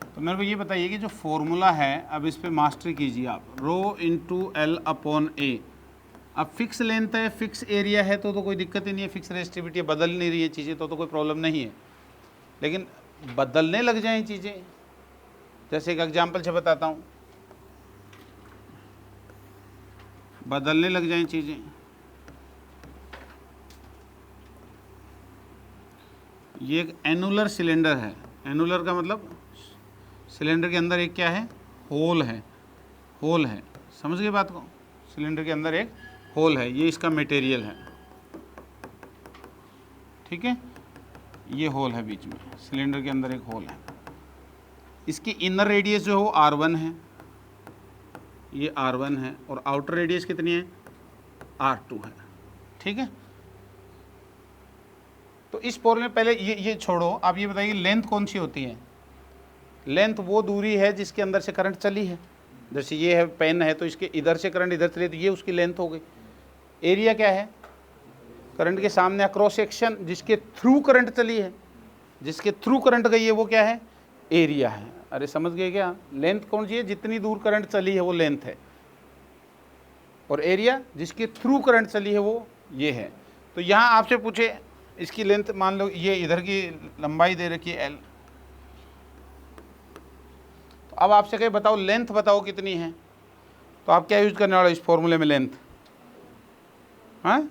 तो मेरे को ये बताइए कि जो फॉर्मूला है, अब इस पे मास्टरी कीजिए आप। रो इंटू एल अपॉन ए। अब फिक्स लेंथ है, फिक्स एरिया है, तो कोई दिक्कत ही नहीं है। फिक्स रेजिस्टिविटी बदल नहीं रही है चीज़ें, तो कोई प्रॉब्लम नहीं है। लेकिन बदलने लग जाएं चीज़ें, जैसे एक एग्जांपल से बताता हूँ, बदलने लग जाएं चीज़ें। ये एक एनुलर सिलेंडर है। एनुलर का मतलब सिलेंडर के अंदर एक क्या है? होल है। होल है, समझ गए बात को? सिलेंडर के अंदर एक होल है, ये इसका मटेरियल है, ठीक है। ये होल है बीच में, सिलेंडर के अंदर एक होल है। इसकी इनर रेडियस जो है वो R1 है, ये R1 है, और आउटर रेडियस कितनी है? R2 है, ठीक है। तो इस फॉर्मूले में पहले ये छोड़ो, आप ये बताइए लेंथ कौन सी होती है? लेंथ वो दूरी है जिसके अंदर से करंट चली है। जैसे ये है पेन है, तो इसके इधर से करंट इधर चली, तो ये उसकी लेंथ हो गई। एरिया क्या है? करंट के सामने क्रॉस सेक्शन जिसके थ्रू करंट चली है, जिसके थ्रू करंट गई है, वो क्या है? एरिया है। अरे समझ गए क्या? लेंथ कौन सी है? जितनी दूर करंट चली है वो लेंथ है, और एरिया जिसके थ्रू करंट चली है वो ये है। तो यहाँ आपसे पूछे इसकी लेंथ, मान लो ये इधर की लंबाई दे रखी है L, तो अब आपसे कहे बताओ लेंथ बताओ कितनी है, तो आप क्या यूज करने वाले इस फॉर्मूले में? लेंथ। हाँ,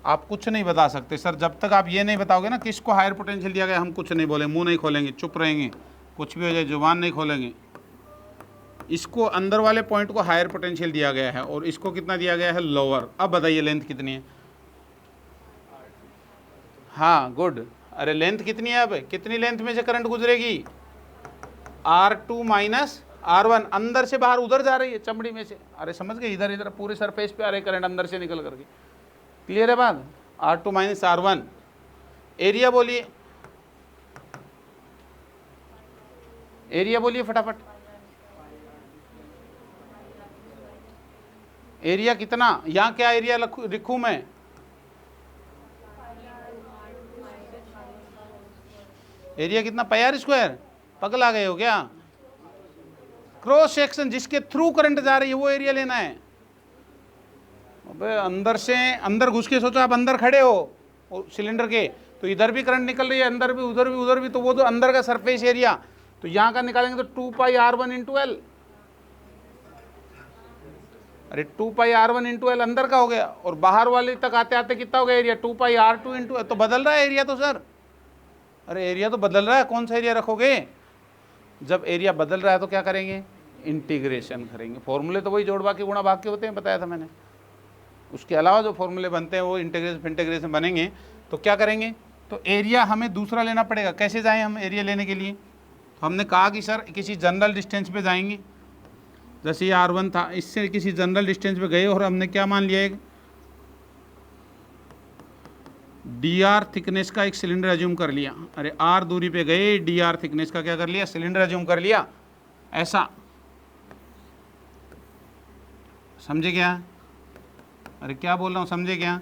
आप कुछ नहीं बता सकते सर, जब तक आप ये नहीं बताओगे ना किसको हायर पोटेंशियल दिया गया, हम कुछ नहीं बोले, मुंह नहीं खोलेंगे, चुप रहेंगे, कुछ भी हो जाए जुबान नहीं खोलेंगे। इसको अंदर वाले पॉइंट को हायर पोटेंशियल दिया गया है, और इसको कितना दिया गया है? लोअर। अब बताइए लेंथ कितनी है? हाँ गुड। अरे लेंथ कितनी है? अब कितनी लेंथ में से करंट गुजरेगी? R2 minus R1। अंदर से बाहर उधर जा रही है, चमड़ी में से। अरे समझ गए? इधर इधर पूरे सरफेस पे आ रहे करंट अंदर से निकल करके। क्लियर है बात? R2 minus R1। एरिया बोलिए, एरिया बोलिए फटाफट। एरिया कितना? यहाँ क्या एरिया लिखूं मैं? एरिया कितना? Pi square. पगल आ गए हो क्या? क्रॉस सेक्शन जिसके थ्रू करंट जा रही है वो एरिया लेना है। अबे अंदर से अंदर घुस के सोचो, आप अंदर खड़े हो सिलेंडर के, तो इधर भी करंट निकल रही है, अंदर भी, उधर भी, तो वो जो अंदर का सरफेस एरिया, तो यहाँ का निकालेंगे तो 2 पाई R1 इंटू एल। अरे 2 पाई R1 इंटू एल अंदर का हो गया, और बाहर वाले तक आते आते कितना हो गया एरिया? 2 पाई R2 इंटू एल। तो बदल रहा है एरिया तो सर। अरे एरिया तो बदल रहा है, कौन सा एरिया रखोगे? जब एरिया बदल रहा है तो क्या करेंगे? इंटीग्रेशन करेंगे। फॉर्मूले तो वही जोड़ बाकी गुणा भाग के होते हैं, बताया था मैंने। उसके अलावा जो फॉर्मूले बनते हैं वो इंटीग्रेशन बनेंगे। तो क्या करेंगे? तो एरिया हमें दूसरा लेना पड़ेगा। कैसे जाएं हम एरिया लेने के लिए? तो हमने कहा कि सर किसी जनरल डिस्टेंस पे जाएंगे, जैसे ये R1 था, इससे किसी जनरल डिस्टेंस पे गए, और हमने क्या मान लिया? एक dr थिकनेस का एक सिलेंडर एज्यूम कर लिया। अरे r दूरी पे गए, dr थिकनेस का क्या कर लिया? सिलेंडर एज्यूम कर लिया। ऐसा समझे क्या? अरे क्या बोल रहा हूँ, समझे क्या?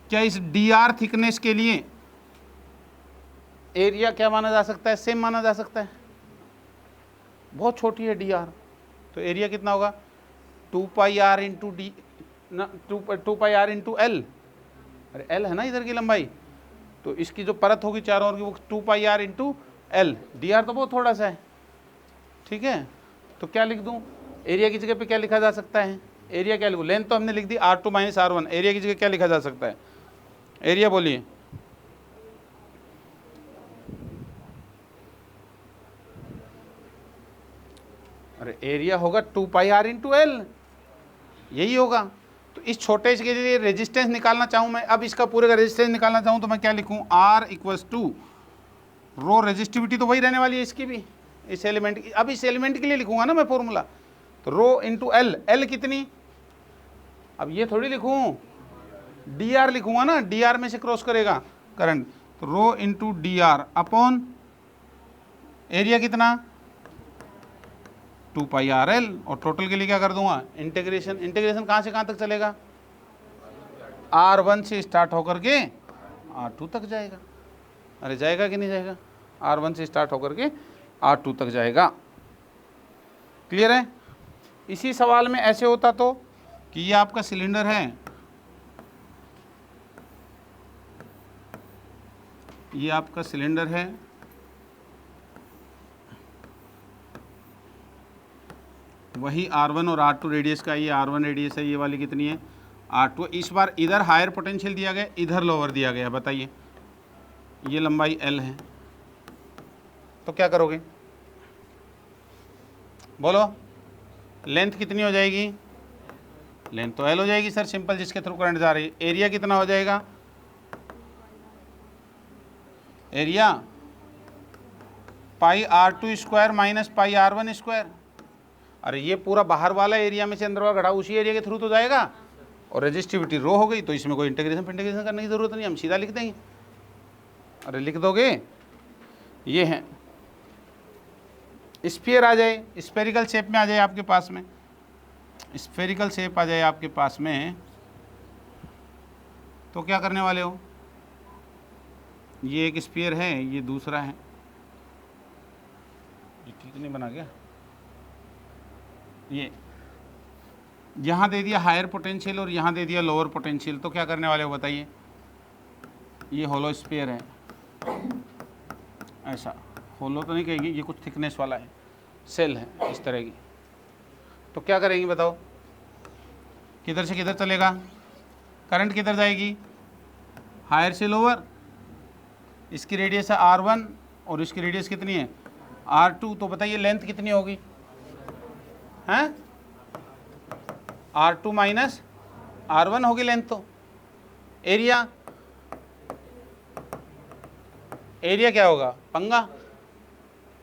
क्या इस dr थिकनेस के लिए एरिया क्या माना जा सकता है? सेम माना जा सकता है। बहुत छोटी है dr, तो एरिया कितना होगा? 2 पाई r इंटू डी ना, 2 पाई r इंटू एल। अरे एल है ना इधर की लंबाई, तो इसकी जो परत होगी चारों ओर की वो 2 पाई r इंटू एल। dr तो बहुत थोड़ा सा है, ठीक है। तो क्या लिख दूं? एरिया की जगह पे क्या लिखा जा सकता है? एरिया क्या लिखूं? लेंथ तो हमने लिख दी R2 माइनस R1। एरिया की जगह क्या लिखा जा सकता है? एरिया बोलिए। अरे एरिया होगा 2 पाई r इंटू एल, यही होगा। तो इस छोटे के लिए रेजिस्टेंस निकालना चाहूँ मैं, अब इसका पूरे का रेजिस्टेंस निकालना चाहूँ तो मैं क्या लिखूँ? R equals to rho, resistivity तो वही रहने वाली है इसकी भी, इस एलिमेंट की। अब इस एलिमेंट के लिए लिखूंगा ना मैं फॉर्मूला, तो रो इंटू एल। एल कितनी? अब ये थोड़ी लिखूँ, dr लिखूंगा ना, dr में से क्रॉस करेगा करंट, तो rho into dr upon area कितना? 2 पाई RL, और टोटल के लिए क्या कर दूंगा? इंटीग्रेशन। इंटीग्रेशन कहाँ से कहाँ तक चलेगा? R1 से स्टार्ट होकर के R2 तक जाएगा। अरे जाएगा कि नहीं जाएगा? R1 से स्टार्ट होकर के R2 तक जाएगा। क्लियर है? इसी सवाल में ऐसे होता तो कि ये आपका सिलेंडर है, ये आपका सिलेंडर है, वही R1 और R2 रेडियस का, ये R1 रेडियस है, ये वाली कितनी है? R2। इस बार इधर हायर पोटेंशियल दिया गया, इधर लोअर दिया गया। बताइए, ये लंबाई L है, तो क्या करोगे? बोलो, लेंथ कितनी हो जाएगी? लेंथ तो L हो जाएगी सर, सिंपल, जिसके थ्रू करंट जा रही है। एरिया कितना हो जाएगा? Area pi R2 square minus pi R1 square. अरे ये पूरा बाहर वाला एरिया में से अंदर वाला घड़ा उसी एरिया के थ्रू तो जाएगा, और रेजिस्टिविटी रो हो गई, तो इसमें कोई इंटीग्रेशन करने की जरूरत नहीं, हम सीधा लिख देंगे। अरे लिख दोगे, ये है स्फीयर आ जाए, स्फेरिकल शेप में आ जाए आपके पास में, स्फेरिकल शेप आ जाए आपके पास में, तो क्या करने वाले हो? ये एक स्फीयर है, ये दूसरा है, ये ठीक नहीं बना गया। ये यहाँ दे दिया हायर पोटेंशियल और यहाँ दे दिया लोअर पोटेंशियल, तो क्या करने वाले हो बताइए? ये होलो स्फीयर है, ऐसा होलो तो नहीं कहेंगे, ये कुछ थिकनेस वाला है, सेल है इस तरह की। तो क्या करेंगे बताओ? किधर से किधर चलेगा करंट? किधर जाएगी? हायर से लोअर। इसकी रेडियस है R1 और इसकी रेडियस कितनी है? R2। तो बताइए लेंथ कितनी होगी? हैं? R2 माइनस R1 होगी लेंथ। तो एरिया, एरिया क्या होगा? पंगा।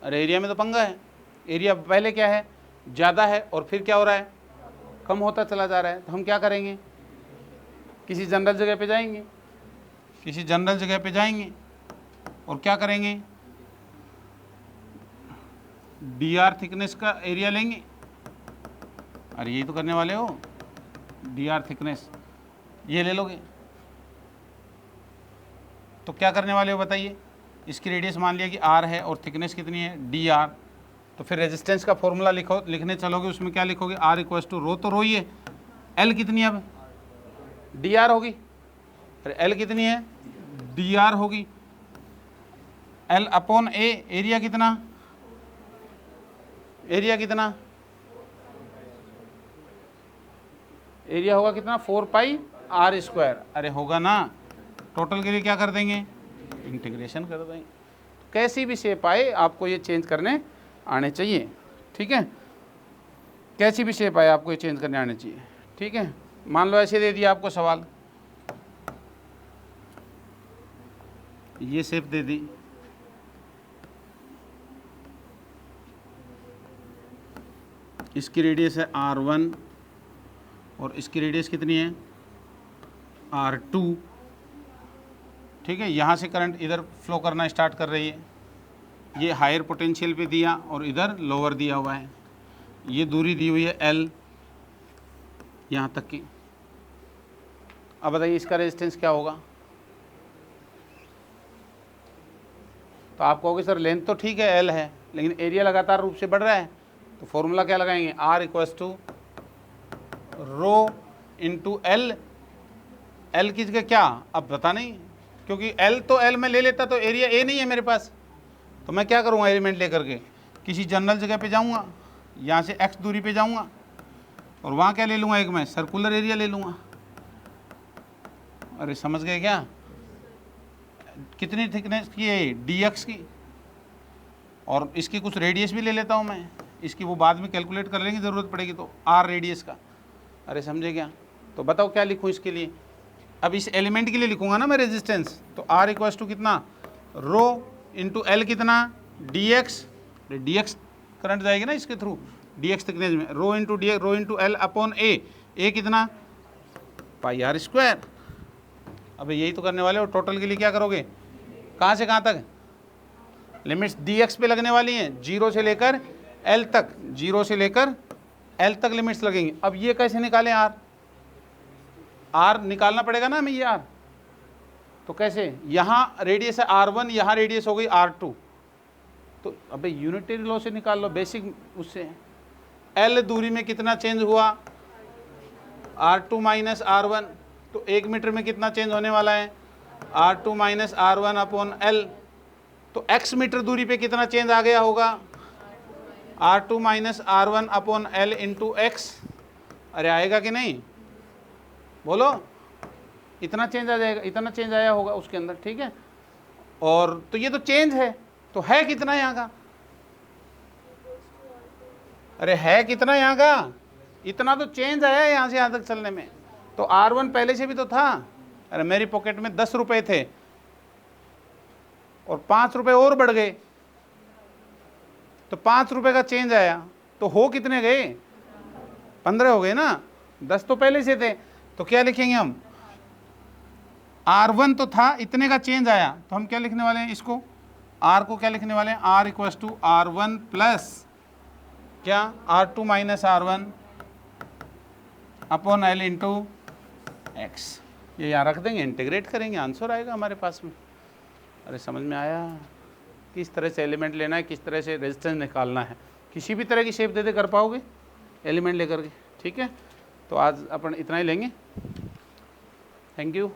अरे एरिया में तो पंगा है, एरिया पहले क्या है? ज़्यादा है, और फिर क्या हो रहा है? कम होता चला जा रहा है। तो हम क्या करेंगे? किसी जनरल जगह पे जाएंगे, किसी जनरल जगह पे जाएंगे और क्या करेंगे? dr थिकनेस का एरिया लेंगे। अरे यही तो करने वाले हो, dr थिकनेस ये ले लोगे। तो क्या करने वाले हो बताइए? इसकी रेडियस मान लिया कि r है और थिकनेस कितनी है? dr। तो फिर रेजिस्टेंस का फॉर्मूला लिखने चलोगे, उसमें क्या लिखोगे? r इक्वल्स टू रो, तो रो ही है। l कितनी है अब? dr होगी। फिर l कितनी है? dr होगी। l अपॉन a, एरिया कितना? एरिया कितना? एरिया होगा कितना? 4 पाई r स्क्वायर। अरे होगा ना। टोटल के लिए क्या कर देंगे? इंटीग्रेशन कर देंगे। कैसी भी शेप आए आपको ये चेंज करने आने चाहिए, ठीक है? कैसी भी शेप आए आपको ये चेंज करने आने चाहिए, ठीक है? मान लो ऐसे दे दिया आपको सवाल, ये शेप दे दी, इसकी रेडियस है R1 और इसकी रेडियस कितनी है? R2, ठीक है? यहाँ से करंट इधर फ्लो करना स्टार्ट कर रही है, ये हायर पोटेंशियल पे दिया और इधर लोअर दिया हुआ है, ये दूरी दी हुई है L यहाँ तक की। अब बताइए इसका रेजिस्टेंस क्या होगा? तो आप कहोगे सर लेंथ तो ठीक है L है, लेकिन एरिया लगातार रूप से बढ़ रहा है, तो फॉर्मूला क्या लगाएंगे? R equals to rho into L। L की जगह क्या? अब पता नहीं, क्योंकि L तो L में ले लेता तो एरिया A नहीं है मेरे पास, तो मैं क्या करूँगा? एलिमेंट लेकर के किसी जनरल जगह पे जाऊँगा, यहाँ से x दूरी पे जाऊँगा और वहाँ क्या ले लूँगा? एक मैं सर्कुलर एरिया ले लूँगा। अरे समझ गए क्या? कितनी थिकनेस की है? dx की, और इसकी कुछ रेडियस भी ले लेता हूँ मैं, इसकी वो बाद में कैलकुलेट कर लेंगे ज़रूरत पड़ेगी तो, r रेडियस का। अरे समझे क्या? तो बताओ क्या लिखूँ इसके लिए? अब इस एलिमेंट के लिए लिखूँगा ना मैं रेजिस्टेंस, तो r इक्वल्स टू कितना? रो इंटू L कितना? dx। dx करंट जाएगी ना इसके थ्रू, dx थिकनेस में, rho into dx, rho into L upon a कितना? Pi r square. अब यही तो करने वाले हो। टोटल के लिए क्या करोगे? कहाँ से कहाँ तक? लिमिट्स dx पे लगने वाली हैं, 0 से लेकर L तक, 0 से लेकर L तक लिमिट्स लगेंगी। अब ये कैसे निकालें? r निकालना पड़ेगा ना हमें, ये r। तो कैसे, यहाँ रेडियस है R1, यहाँ रेडियस हो गई R2, तो अबे यूनिटरी लॉ से निकाल लो, बेसिक उससे। L दूरी में कितना चेंज हुआ, R2 माइनस R1, तो 1 मीटर में कितना चेंज होने वाला है, R2 minus R1 upon L, तो x मीटर दूरी पे कितना चेंज आ गया होगा, R2 minus R1 upon L into x. अरे आएगा कि नहीं, बोलो, इतना चेंज आ जाएगा, इतना चेंज आया होगा उसके अंदर, ठीक है। और तो ये तो चेंज है, तो है कितना यहाँ का, अरे है कितना यहाँ का, इतना तो चेंज आया है यहाँ से यहाँ तक चलने में। तो R1 पहले से भी तो था, अरे मेरी पॉकेट में 10 रुपए थे और 5 रुपए और बढ़ गए, तो 5 रुपए का चेंज आया, तो हो कितने गए, 15 हो गए ना, 10 तो पहले से थे। तो क्या लिखेंगे हम, R1 तो था, इतने का चेंज आया, तो हम क्या लिखने वाले हैं इसको, R को क्या लिखने वाले हैं, R equals to R1 plus क्या, R2 minus R1 upon L into x. ये यहाँ रख देंगे, इंटीग्रेट करेंगे, आंसर आएगा हमारे पास में। अरे समझ में आया किस तरह से एलिमेंट लेना है, किस तरह से रेजिस्टेंस निकालना है, किसी भी तरह की शेप दे दे कर पाओगे एलिमेंट लेकर के, ठीक है। तो आज अपन इतना ही लेंगे, थैंक यू।